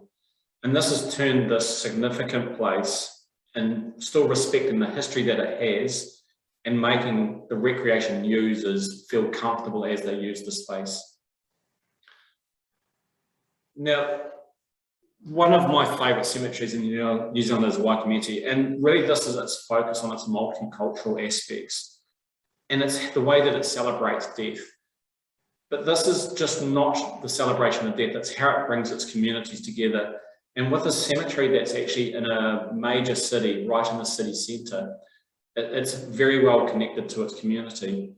And this has turned this significant place, and still respecting the history that it has, and making the recreation users feel comfortable as they use the space. Now, one of my favourite cemeteries in New Zealand is Waikumete, and really this is its focus on its multicultural aspects, and it's the way that it celebrates death. But this is just not the celebration of death, it's how it brings its communities together. And with a cemetery that's actually in a major city, right in the city centre, it's very well connected to its community.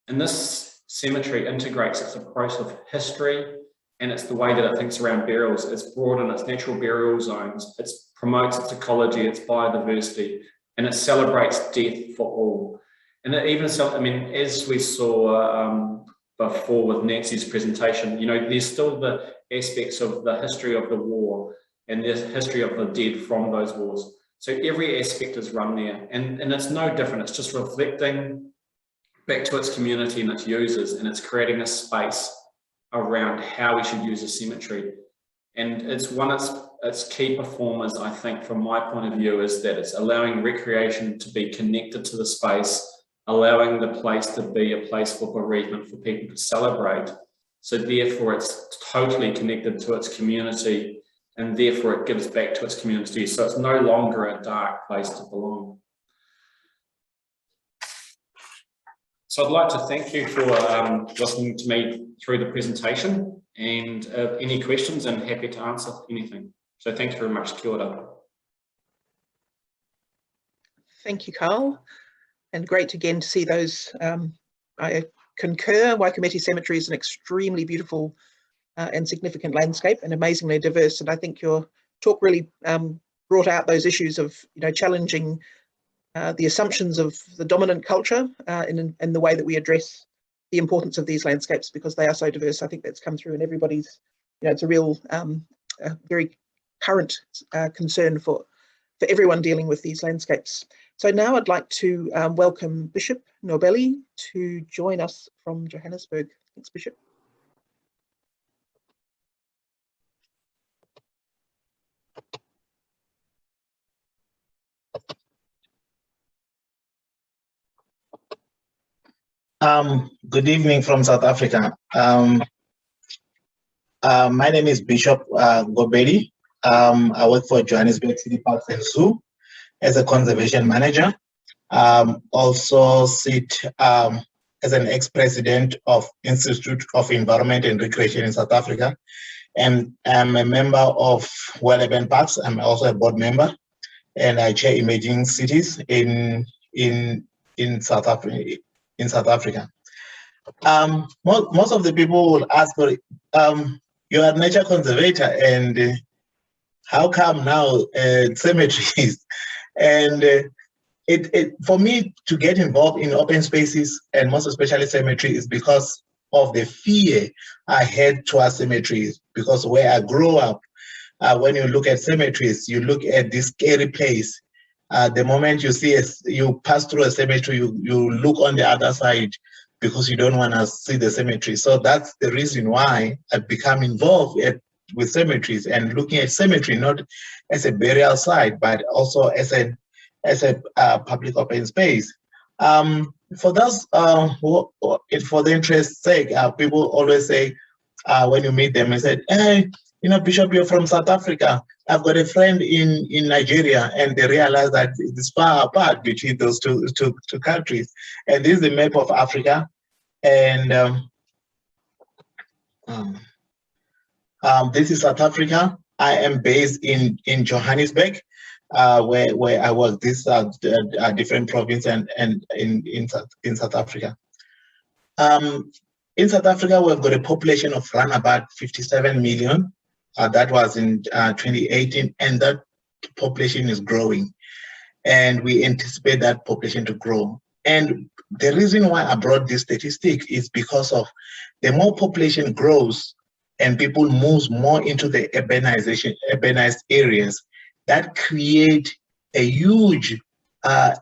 And this cemetery integrates its approach of history, and it's the way that it thinks around burials. It's broadened its natural burial zones, it promotes its ecology, its biodiversity, and it celebrates death for all. And it even, I mean, as we saw before with Nancy's presentation, you know, there's still the aspects of the history of the war and the history of the dead from those wars. So every aspect is run there, and it's no different. It's just reflecting back to its community and its users, and it's creating a space around how we should use a cemetery. And it's one of its key performers, I think, from my point of view, is that it's allowing recreation to be connected to the space, allowing the place to be a place for bereavement, for people to celebrate. So therefore it's totally connected to its community, and therefore it gives back to its community. So it's no longer a dark place to belong. So I'd like to thank you for listening to me through the presentation, and any questions, I'm happy to answer anything. So thank you very much. Kia ora. Thank you, Carl. And great again to see those. I concur, Waikumete Cemetery is an extremely beautiful and significant landscape, and amazingly diverse. And I think your talk really brought out those issues of, you know, challenging the assumptions of the dominant culture in the way that we address the importance of these landscapes, because they are so diverse. I think that's come through in everybody's, you know, it's a real, very current concern for everyone dealing with these landscapes. So now I'd like to welcome Bishop Nobeli to join us from Johannesburg. Thanks, Bishop. Good evening from South Africa. My name is Bishop Gobedi. I work for Johannesburg City Parks and Zoo as a conservation manager. Also sit as an ex-president of Institute of Environment and Recreation in South Africa. And I'm a member of Welleben Parks. I'm also a board member, and I chair Emerging Cities in South Africa. Most of the people will ask, you're a nature conservator, and how come now cemeteries? And for me to get involved in open spaces, and most especially cemetery, is because of the fear I had towards cemeteries. Because where I grew up, when you look at cemeteries, you look at this scary place. The moment you pass through a cemetery, you look on the other side because you don't want to see the cemetery. So that's the reason why I've become involved with cemeteries and looking at cemetery not as a burial site, but also as a public open space. For those for the interest's sake, people always say when you meet them, they say, "Hey, Bishop, you're from South Africa. I've got a friend in Nigeria," and they realize that it's far apart between those two countries. And this is the map of Africa, and this is South Africa. I am based in Johannesburg, where I work. These are different provinces and in South Africa. In South Africa, we've got a population of around about 57 million. That was in 2018, and that population is growing. And we anticipate that population to grow. And the reason why I brought this statistic is because of the more population grows and people move more into the urbanized areas, that create a huge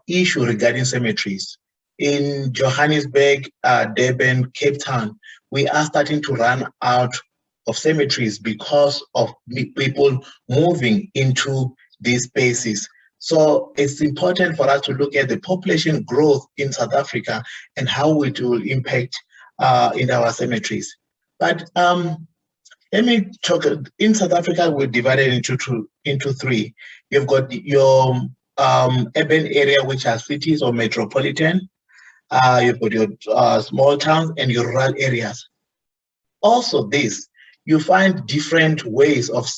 issue regarding cemeteries. In Johannesburg, Durban, Cape Town, we are starting to run out of cemeteries because of people moving into these spaces. So it's important for us to look at the population growth in South Africa and how it will impact in our cemeteries. But let me talk. In South Africa, we're divided into three. You've got your urban area, which are cities or metropolitan. You've got your small towns and your rural areas. Also, you find different ways of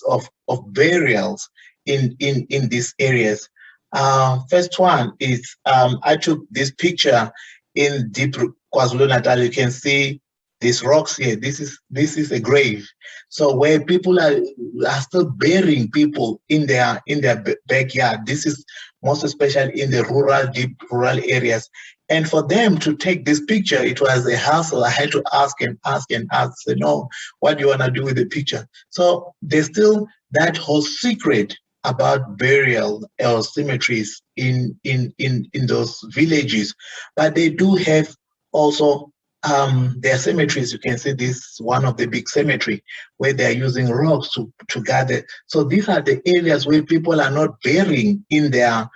burials in these areas. First one is I took this picture in deep KwaZulu-Natal. You can see these rocks here. This is a grave. So where people are still burying people in their backyard. This is most especially in the deep rural areas. And for them to take this picture, it was a hassle. I had to ask and say, no, what do you want to do with the picture? So there's still that whole secret about burial or cemeteries in those villages. But they do have also their cemeteries. You can see this one of the big cemetery where they are using rocks to gather. So these are the areas where people are not burying in their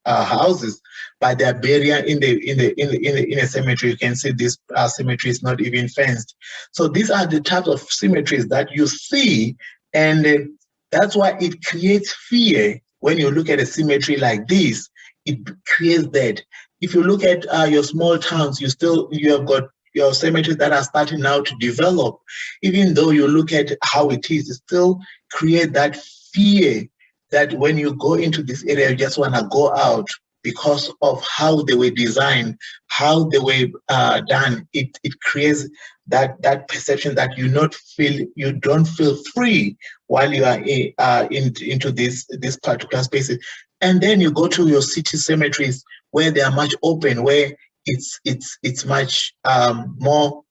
houses, but they are buried in a cemetery. You can see this cemetery is not even fenced. So these are the types of cemeteries that you see, and that's why it creates fear when you look at a cemetery like this. It creates that. If you look at your small towns, you have got your cemeteries that are starting now to develop. Even though you look at how it is, it still creates that fear that when you go into this area, you just want to go out because of how they were designed, how they were done. It creates that perception that you don't feel free while you are into this particular spaces. And then you go to your city cemeteries where they are much open, where it's much more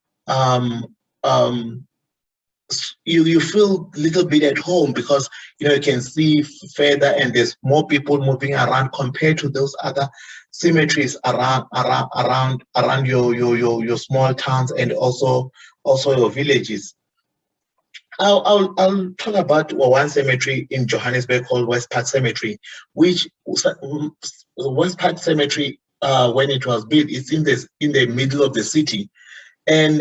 you feel a little bit at home because you can see further and there's more people moving around compared to those other cemeteries around your small towns and also your villages. I'll talk about one cemetery in Johannesburg called West Park Cemetery, which West Park Cemetery, when it was built, it's in the middle of the city, and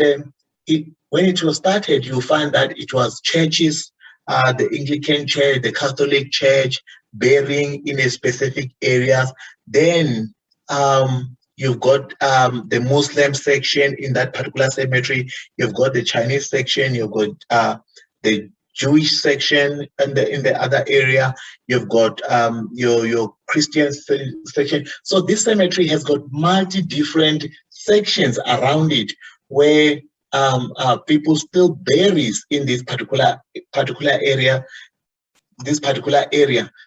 when it was started, you find that it was churches, the Anglican Church, the Catholic Church, burying in a specific areas. Then you've got the Muslim section in that particular cemetery. You've got the Chinese section. You've got the Jewish section in the other area. You've got your Christian section. So this cemetery has got different sections around it where people still buries in this particular area.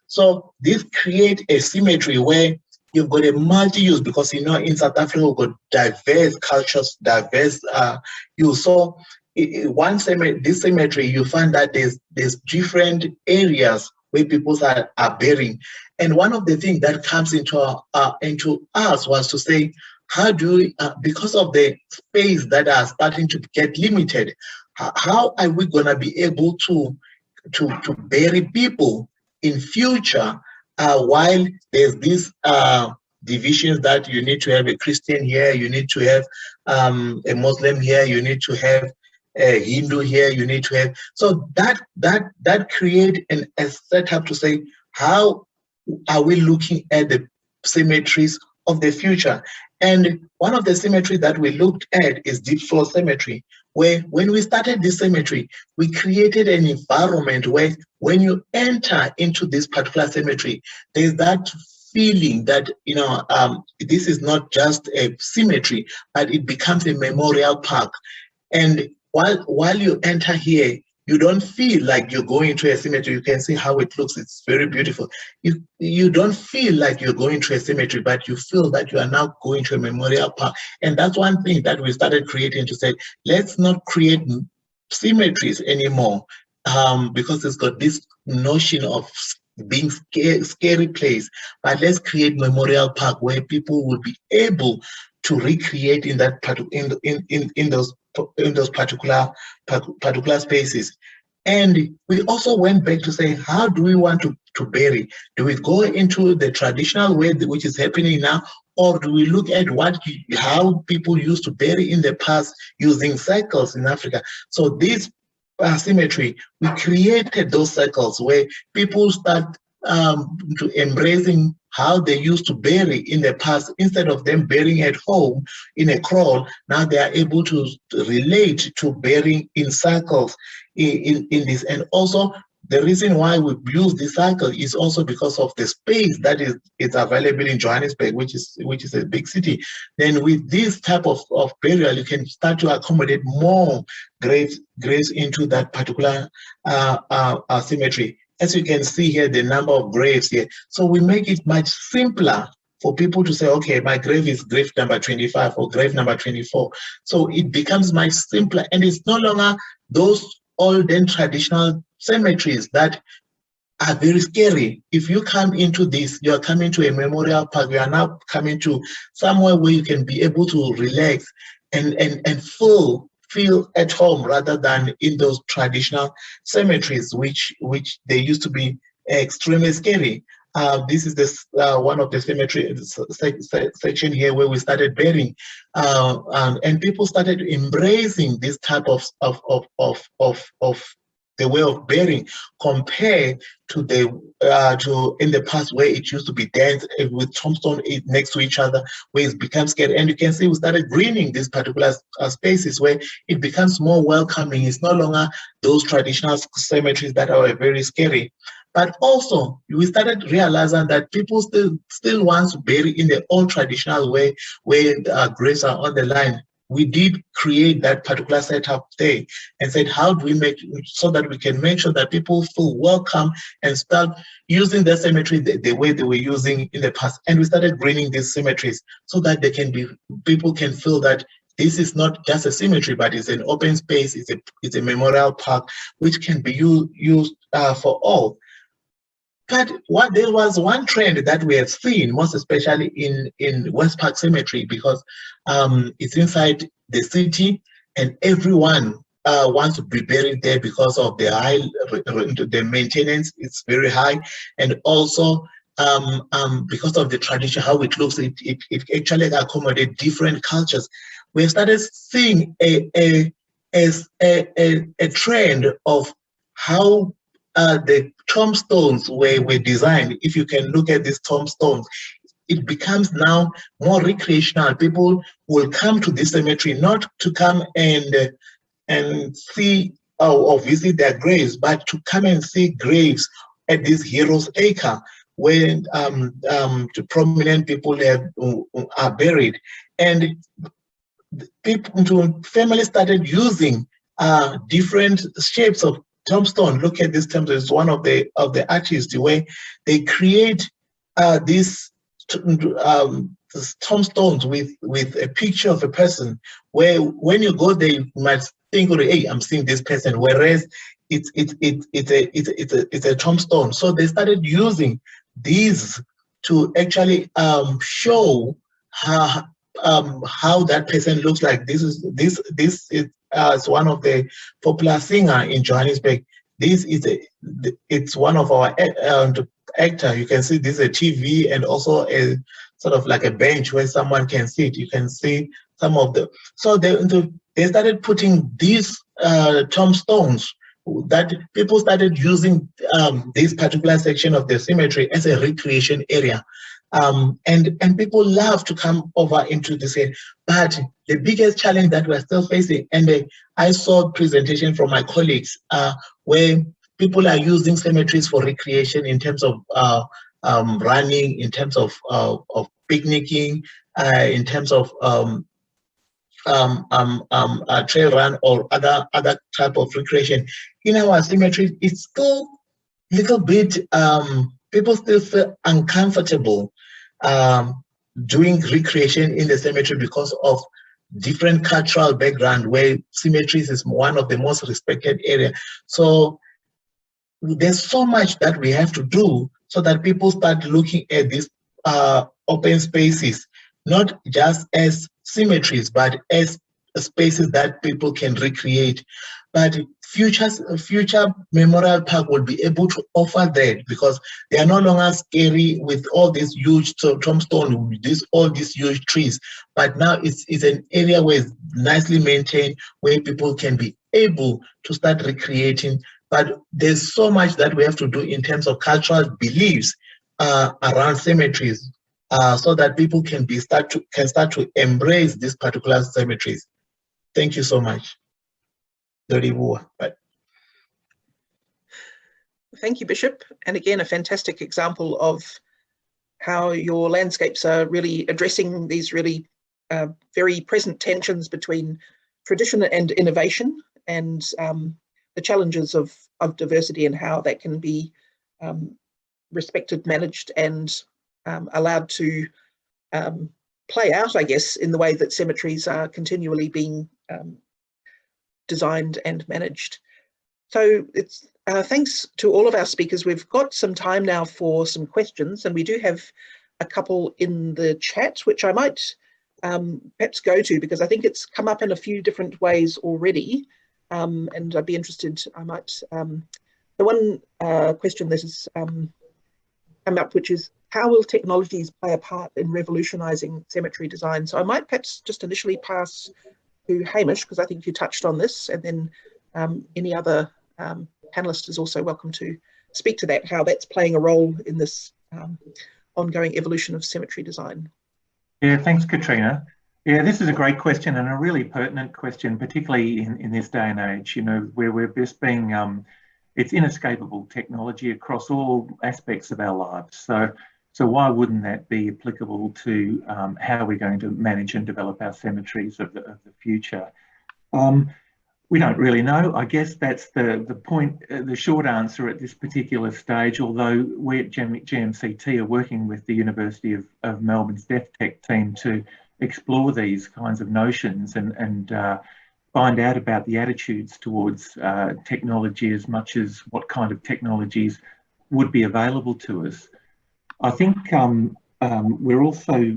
So this creates a cemetery where you've got a multi-use, because in South Africa we've got diverse cultures, diverse use. So this cemetery, you find that there's different areas where people are burying. And one of the things that comes into us was to say, how do we, because of the space that are starting to get limited, how are we going to be able to bury people in future, while there's these divisions that you need to have a Christian here, you need to have a Muslim here, you need to have a Hindu here, you need to have, so that create a setup to say, how are we looking at the cemeteries of the future? And one of the cemeteries that we looked at is Deep Floor Cemetery, where when we started this cemetery, we created an environment where when you enter into this particular cemetery, there's that feeling that, this is not just a cemetery, but it becomes a memorial park. And while you enter here, you don't feel like you're going to a cemetery. You can see how it looks. It's very beautiful. You don't feel like you're going to a cemetery, but you feel that you are now going to a memorial park. And that's one thing that we started creating, to say, let's not create cemeteries anymore, because it's got this notion of being scary place. But let's create memorial park where people will be able to recreate in that in those particular spaces. And we also went back to say, how do we want to bury? Do we go into the traditional way, which is happening now, or do we look at how people used to bury in the past using cycles in Africa? So this cemetery, we created those cycles where people start to embracing how they used to bury in the past. Instead of them burying at home in a crawl, now they are able to relate to burying in circles in this. And also, the reason why we use this cycle is also because of the space that is available in Johannesburg, which is a big city. Then with this type of burial, you can start to accommodate more graves into that particular cemetery. As you can see here, the number of graves here. So we make it much simpler for people to say, okay, my grave is grave number 25 or grave number 24. So it becomes much simpler, and it's no longer those old and traditional cemeteries that are very scary. If you come into this, you are coming to a memorial park. You are now coming to somewhere where you can be able to relax and feel at home, rather than in those traditional cemeteries, which they used to be extremely scary. This is one of the cemetery section here where we started burying, and people started embracing this type of the way of burying, compared to in the past where it used to be dense with tombstone next to each other, where it becomes scary. And you can see we started greening these particular spaces where it becomes more welcoming. It's no longer those traditional cemeteries that are very scary. But also, we started realizing that people still want to bury in the old traditional way, where graves are on the line. We did create that particular setup there and said, how do we make so that we can make sure that people feel welcome and start using the cemetery the way they were using in the past. And we started greening these cemeteries so that people can feel that this is not just a cemetery, but it's an open space, it's a memorial park, which can be used for all. But there was one trend that we have seen, most especially in West Park Cemetery, because it's inside the city, and everyone wants to be buried there because of the high, the maintenance, it's very high, and also because of the tradition, how it looks, it actually accommodates different cultures. We started seeing a trend of how the tombstones were designed. If you can look at these tombstones, it becomes now more recreational. People will come to this cemetery not to come and see or visit their graves, but to come and see graves at this Heroes Acre, where the prominent people are buried. And families started using different shapes of tombstone. Look at this tombstone. It's one of the artists, the way they create these tombstones with a picture of a person, where when you go there, you might think, hey, I'm seeing this person, whereas it's a tombstone. So they started using these to actually show how that person looks like. This is one of the popular singer in Johannesburg. It's one of our actor. You can see this is a TV and also a sort of like a bench where someone can sit. You can see some of the. So they started putting these tombstones, that people started using this particular section of the cemetery as a recreation area. And people love to come over into this area. But the biggest challenge that we're still facing, and I saw a presentation from my colleagues where people are using cemeteries for recreation in terms of running, in terms of picnicking, in terms of a trail run or other type of recreation. In our cemetery, it's still a little bit, people still feel uncomfortable doing recreation in the cemetery because of different cultural background, where cemeteries is one of the most respected area. So there's so much that we have to do so that people start looking at these open spaces, not just as cemeteries, but as spaces that people can recreate. But future memorial park will be able to offer that, because they are no longer scary with all these huge tombstone, all these huge trees. But now it's an area where it's nicely maintained, where people can be able to start recreating. But there's so much that we have to do in terms of cultural beliefs around cemeteries, so that people can start to embrace these particular cemeteries. Thank you so much. Thank you, Bishop. And again, a fantastic example of how your landscapes are really addressing these really very present tensions between tradition and innovation, and the challenges of diversity, and how that can be respected, managed, and allowed to play out, I guess, in the way that cemeteries are continually being designed and managed. So it's thanks to all of our speakers. We've got some time now for some questions, and we do have a couple in the chat, which I might perhaps go to, because I think it's come up in a few different ways already, and I'd be interested. I might the one question that has come up, which is, how will technologies play a part in revolutionising cemetery design? So I might perhaps just initially pass to Hamish, because I think you touched on this, and then any other panelist is also welcome to speak to that, how that's playing a role in this ongoing evolution of cemetery design. Yeah, thanks, Katrina. Yeah, this is a great question, and a really pertinent question, particularly in this day and age, you know, where we're just being, it's inescapable technology across all aspects of our lives. So why wouldn't that be applicable to how we're going to manage and develop our cemeteries of the future? We don't really know. I guess that's the point, the short answer at this particular stage, although we at GMCT are working with the University of Melbourne's Death Tech team to explore these kinds of notions and find out about the attitudes towards technology, as much as what kind of technologies would be available to us. I think we're also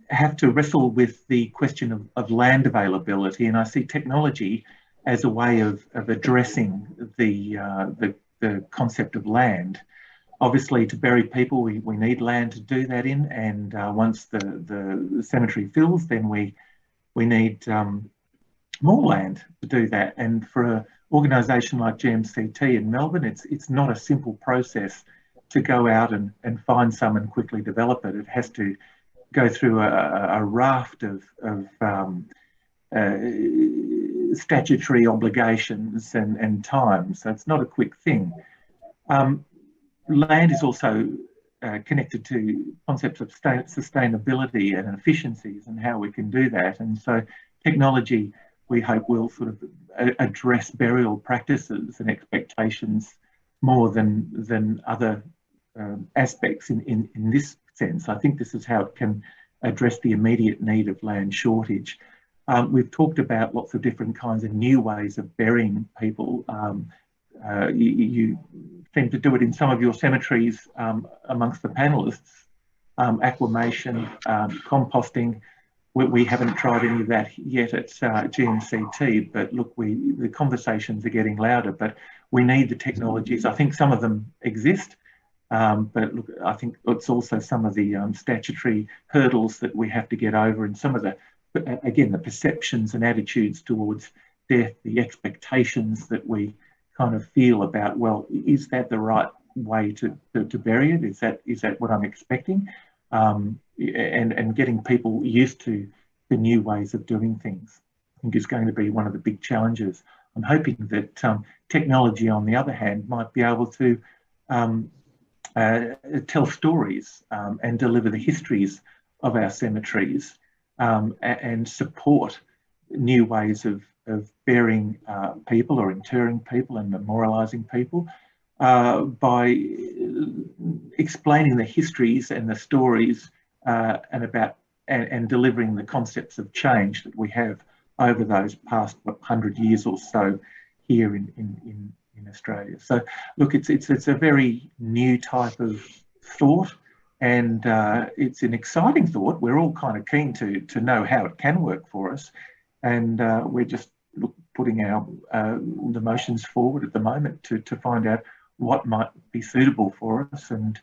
have to wrestle with the question of land availability, and I see technology as a way of addressing the concept of land. Obviously, to bury people, we need land to do that in, and once the cemetery fills, then we need more land to do that. And for an organisation like GMCT in Melbourne, it's not a simple process to go out and find some and quickly develop it. It has to go through a raft of statutory obligations and time, so it's not a quick thing. Land is also connected to concepts of sustainability and efficiencies and how we can do that. And so technology, we hope, will sort of address burial practices and expectations more than other aspects in this sense. I think this is how it can address the immediate need of land shortage. We've talked about lots of different kinds of new ways of burying people. You seem to do it in some of your cemeteries amongst the panellists, aquamation, composting. We haven't tried any of that yet at GMCT, but look, the conversations are getting louder, but we need the technologies. I think some of them exist, but look, I think it's also some of the statutory hurdles that we have to get over, and some of the, again, the perceptions and attitudes towards death, the expectations that we kind of feel about, well, is that the right way to bury it? Is that what I'm expecting? And getting people used to the new ways of doing things, I think, is going to be one of the big challenges. I'm hoping that technology, on the other hand, might be able to tell stories and deliver the histories of our cemeteries and support new ways of burying people or interring people and memorialising people by explaining the histories and the stories and delivering the concepts of change that we have over those past 100 years or so here in Australia. So look, it's a very new type of thought, and it's an exciting thought. We're all kind of keen to know how it can work for us, and we're just putting our the motions forward at the moment to find out what might be suitable for us and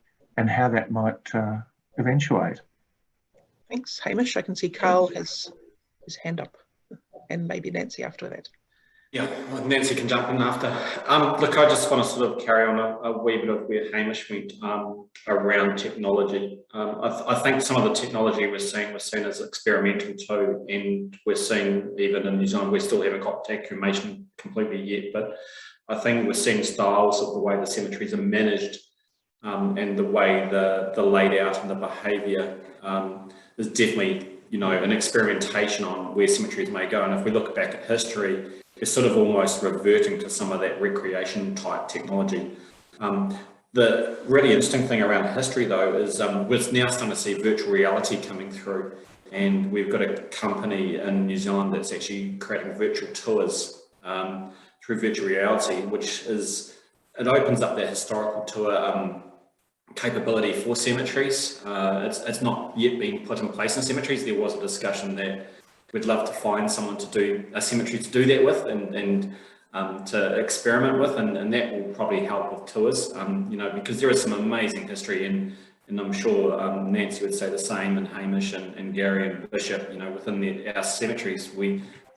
how that might eventuate. Thanks, Hamish. I can see Carl has his hand up, and maybe Nancy after that. Yeah, Nancy can jump in after. Look, I just want to sort of carry on a wee bit of where Hamish went around technology. I think some of the technology we're seeing as experimental too, and we're seeing even in New Zealand, we still haven't got accumulation completely yet, but I think we're seeing styles of the way the cemeteries are managed and the way the laid out and the behaviour is definitely, you know, an experimentation on where cemeteries may go. And if we look back at history, it's sort of almost reverting to some of that recreation type technology. The really interesting thing around history though is we're now starting to see virtual reality coming through, and we've got a company in New Zealand that's actually creating virtual tours through virtual reality, which is, it opens up that historical tour capability for cemeteries. It's not yet been put in place in cemeteries. There was a discussion that we'd love to find someone to do a cemetery to do that with and to experiment with, and that will probably help with tours, you know, because there is some amazing history, and I'm sure Nancy would say the same, and Hamish and Gary and Bishop, you know, within our cemeteries,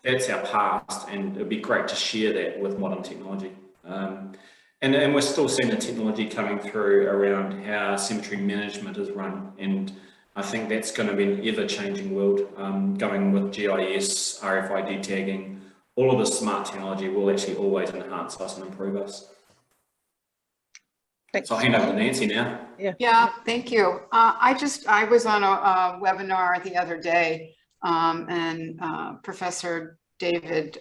that's our past, and it'd be great to share that with modern technology. And we're still seeing the technology coming through around how cemetery management is run, and I think that's going to be an ever-changing world, going with GIS, RFID tagging. All of the smart technology will actually always enhance us and improve us. Thanks. So I'll hand over to Nancy now. Yeah, thank you. I was on a webinar the other day, and Professor David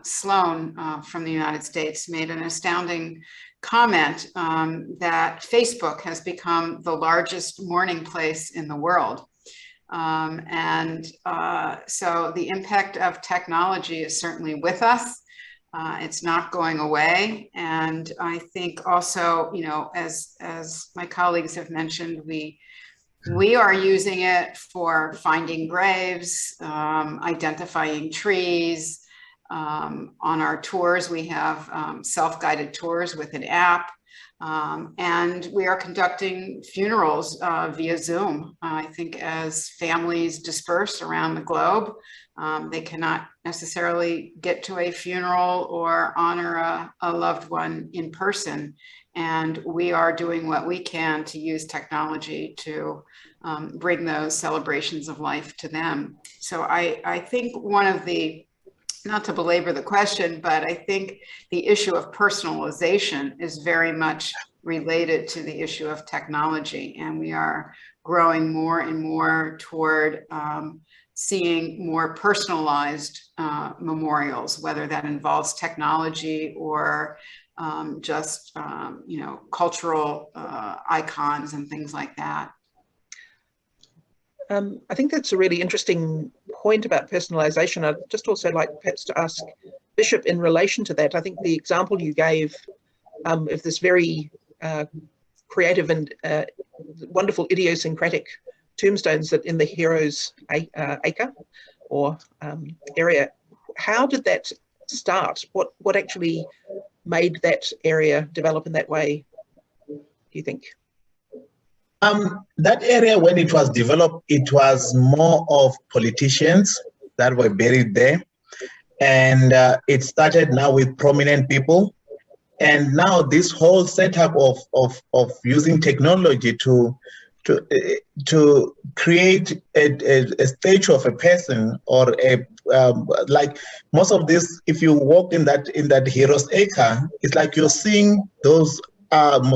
Sloan from the United States made an astounding comment that Facebook has become the largest mourning place in the world. So the impact of technology is certainly with us. It's not going away. And I think also, you know, as my colleagues have mentioned, we are using it for finding graves, identifying trees, On our tours, we have self-guided tours with an app. And we are conducting funerals via Zoom. I think as families disperse around the globe, they cannot necessarily get to a funeral or honor a loved one in person. And we are doing what we can to use technology to bring those celebrations of life to them. So I think one of the, not to belabor the question, but I think the issue of personalization is very much related to the issue of technology. And we are growing more and more toward seeing more personalized memorials, whether that involves technology or just, cultural icons and things like that. I think that's a really interesting point about personalisation. I'd just also like perhaps to ask Bishop in relation to that. I think the example you gave of this very creative and wonderful idiosyncratic tombstones that in the Heroes Acre or area, how did that start? What actually made that area develop in that way, do you think? That area, when it was developed, it was more of politicians that were buried there. And it started now with prominent people. And now this whole setup of using technology to create a statue of a person or a like most of this, if you walk in that Heroes Acre, it's like you're seeing those.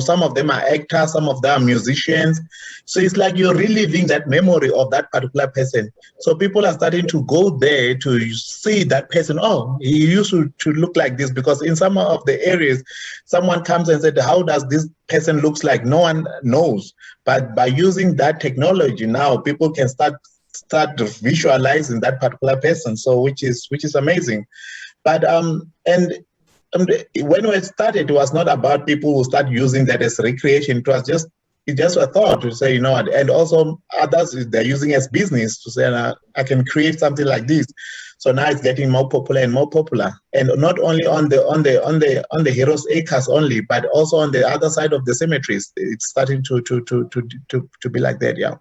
Some of them are actors, some of them are musicians. So it's like you're reliving that memory of that particular person. So people are starting to go there to see that person. Oh, he used to look like this, because in some of the areas, someone comes and said, how does this person looks like? No one knows. But by using that technology now, people can start visualizing that particular person. So which is amazing. But when we started, it was not about people who start using that as recreation. It just a thought to say, and also others, they're using as business to say, I can create something like this. So now it's getting more popular and more popular, and not only on the Heroes Acres only, but also on the other side of the cemeteries. It's starting to be like that, yeah.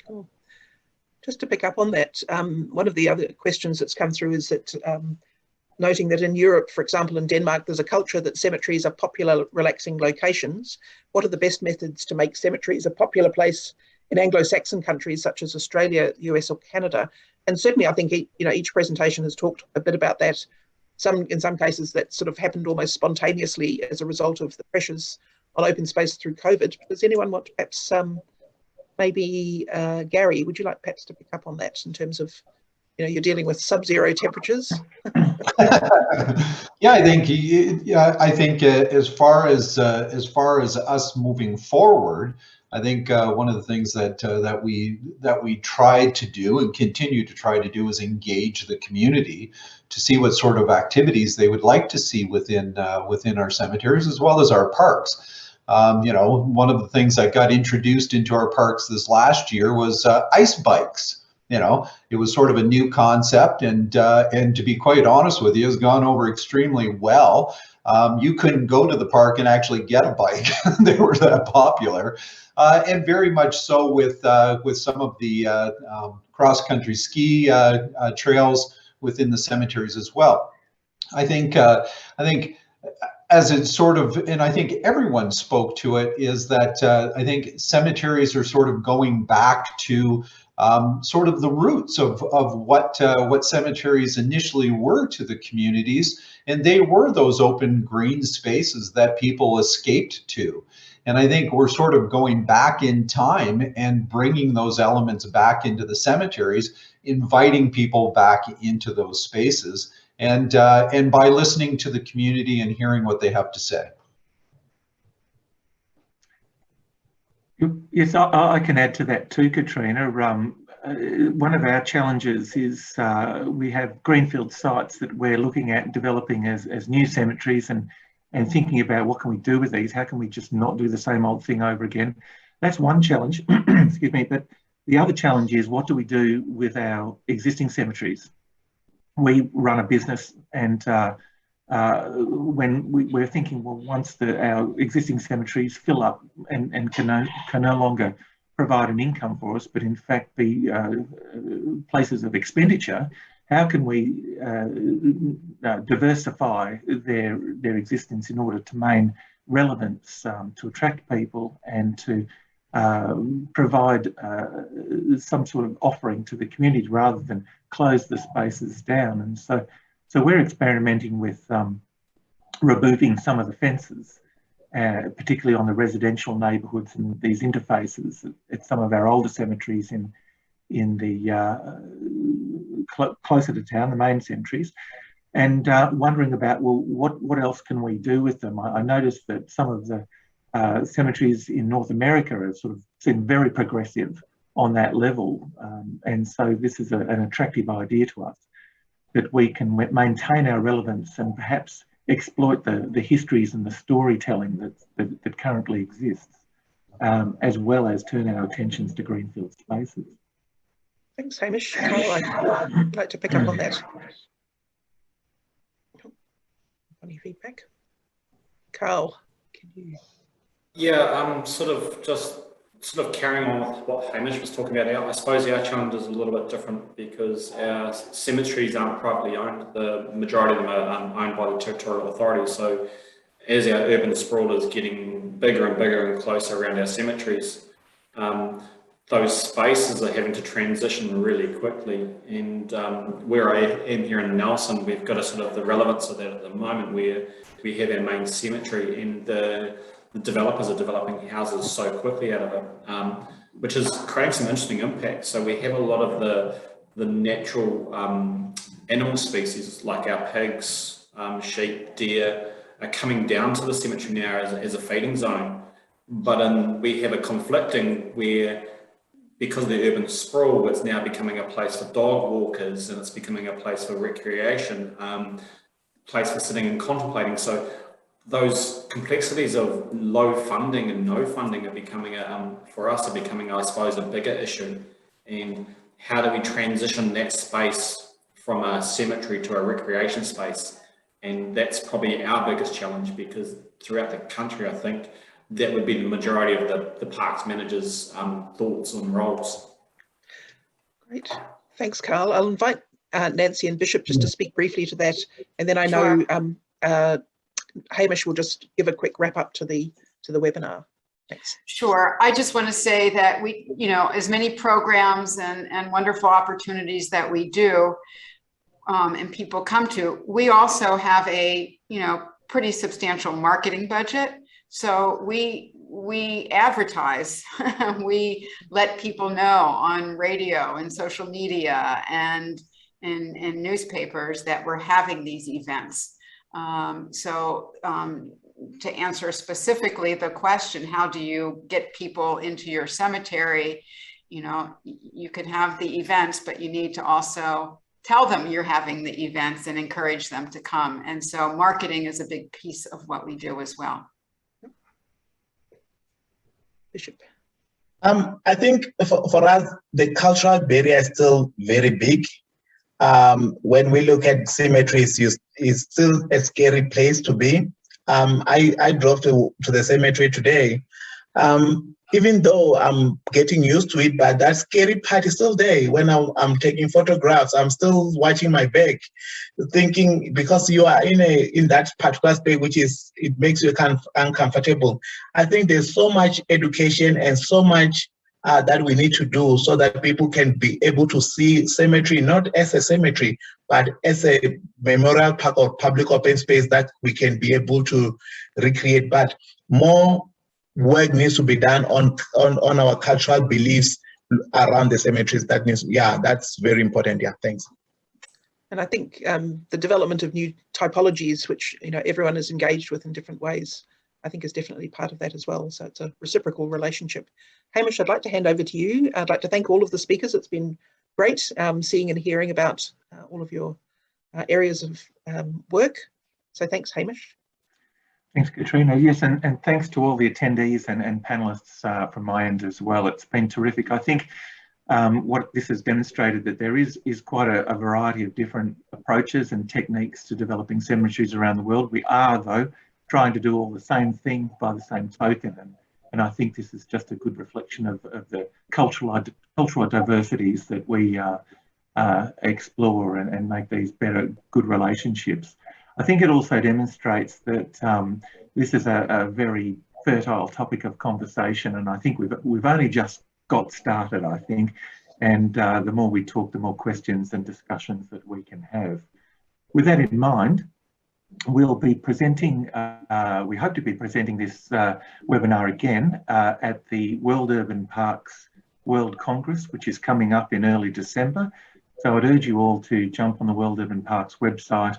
Cool. Just to pick up on that, one of the other questions that's come through is that noting that in Europe, for example, in Denmark, there's a culture that cemeteries are popular, relaxing locations. What are the best methods to make cemeteries a popular place in Anglo-Saxon countries such as Australia, US, or Canada? And certainly, I think each presentation has talked a bit about that. In some cases, that sort of happened almost spontaneously as a result of the pressures on open space through COVID. Does anyone want to perhaps, maybe Gary, would you like perhaps to pick up on that in terms of, you're dealing with sub-zero temperatures? Yeah, I think as far as us moving forward, I think one of the things that we try to do and continue to try to do is engage the community to see what sort of activities they would like to see within our cemeteries as well as our parks. One of the things that got introduced into our parks this last year was ice bikes. It was sort of a new concept, and to be quite honest with you, has gone over extremely well. You couldn't go to the park and actually get a bike; they were that popular, and very much so with some of the cross-country ski trails within the cemeteries as well. I think as it's sort of, and I think everyone spoke to it, is that I think cemeteries are sort of going back to sort of the roots of what cemeteries initially were to the communities, and they were those open green spaces that people escaped to. And I think we're sort of going back in time and bringing those elements back into the cemeteries, inviting people back into those spaces, and by listening to the community and hearing what they have to say. Yes, I can add to that too, Katrina. One of our challenges is we have greenfield sites that we're looking at developing as new cemeteries and thinking about what can we do with these? How can we just not do the same old thing over again? That's one challenge, excuse me. But the other challenge is, what do we do with our existing cemeteries? we run a business, and when we're thinking, well, once our existing cemeteries fill up and can no longer provide an income for us, but in fact be places of expenditure, how can we diversify their existence in order to maintain relevance, to attract people and to provide some sort of offering to the community rather than close the spaces down? And so we're experimenting with removing some of the fences, particularly on the residential neighbourhoods and these interfaces at some of our older cemeteries in the closer to town, the main cemeteries, and wondering about, well, what else can we do with them? I noticed that some of the cemeteries in North America are sort of seem very progressive on that level, and so this is an attractive idea to us, that we can maintain our relevance and perhaps exploit the histories and the storytelling that currently exists, as well as turn our attentions to greenfield spaces. Thanks, Hamish. Carl, I'd like to pick up on that. Any feedback? Carl, can you? Yeah, sort of carrying on with what Hamish was talking about. I suppose our challenge is a little bit different because our cemeteries aren't privately owned. The majority of them are owned by the territorial authorities. So as our urban sprawl is getting bigger and bigger and closer around our cemeteries, those spaces are having to transition really quickly. And where I am here in Nelson, we've got a sort of the relevance of that at the moment, where we have our main cemetery and the developers are developing houses so quickly out of it, which is creating some interesting impacts. So we have a lot of the natural animal species like our pigs, sheep, deer are coming down to the cemetery now as a feeding zone. But we have a conflicting where, because of the urban sprawl, it's now becoming a place for dog walkers and it's becoming a place for recreation, place for sitting and contemplating. So those complexities of low funding and no funding are becoming, for us, are becoming, I suppose, a bigger issue. And how do we transition that space from a cemetery to a recreation space? And that's probably our biggest challenge, because throughout the country, I think that would be the majority of the parks managers' thoughts and roles. Great, thanks, Carl. I'll invite Nancy and Bishop just to speak briefly to that, and then I know Hamish will just give a quick wrap up to the webinar. Thanks. Sure. I just want to say that we, as many programs and wonderful opportunities that we do and people come to, we also have a, pretty substantial marketing budget. So we advertise, we let people know on radio and social media and in newspapers that we're having these events. To answer specifically the question, how do you get people into your cemetery? You can have the events, but you need to also tell them you're having the events and encourage them to come. And so marketing is a big piece of what we do as well. Bishop. I think for us, the cultural barrier is still very big. When we look at cemeteries, it's still a scary place to be. I drove to the cemetery today. Even though I'm getting used to it, but that scary part is still there. When I'm taking photographs, I'm still watching my back, thinking, because you are in that particular space, it makes you kind of uncomfortable. I think there's so much education and so much that we need to do so that people can be able to see cemetery not as a cemetery, but as a memorial park or public open space that we can be able to recreate. But more work needs to be done on our cultural beliefs around the cemeteries. That's very important. Yeah, thanks. And I think the development of new typologies, which everyone is engaged with in different ways, I think is definitely part of that as well. So it's a reciprocal relationship. Hamish, I'd like to hand over to you. I'd like to thank all of the speakers. It's been great seeing and hearing about all of your areas of work. So thanks, Hamish. Thanks, Katrina. Yes, and thanks to all the attendees and panelists from my end as well. It's been terrific. I think what this has demonstrated that there is quite a variety of different approaches and techniques to developing cemeteries around the world. We are, though, trying to do all the same thing by the same token. And I think this is just a good reflection of the cultural diversities that we explore and make these good relationships. I think it also demonstrates that this is a very fertile topic of conversation, and I think we've only just got started, I think, and the more we talk, the more questions and discussions that we can have. With that in mind, we'll be presenting, we hope to be presenting this webinar again at the World Urban Parks World Congress, which is coming up in early December. So I'd urge you all to jump on the World Urban Parks website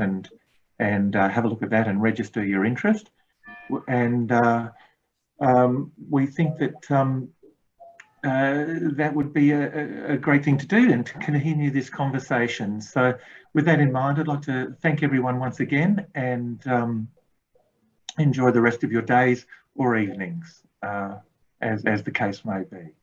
and have a look at that and register your interest. And we think that that would be a great thing to do and to continue this conversation. So with that in mind, I'd like to thank everyone once again and enjoy the rest of your days or evenings, as the case may be.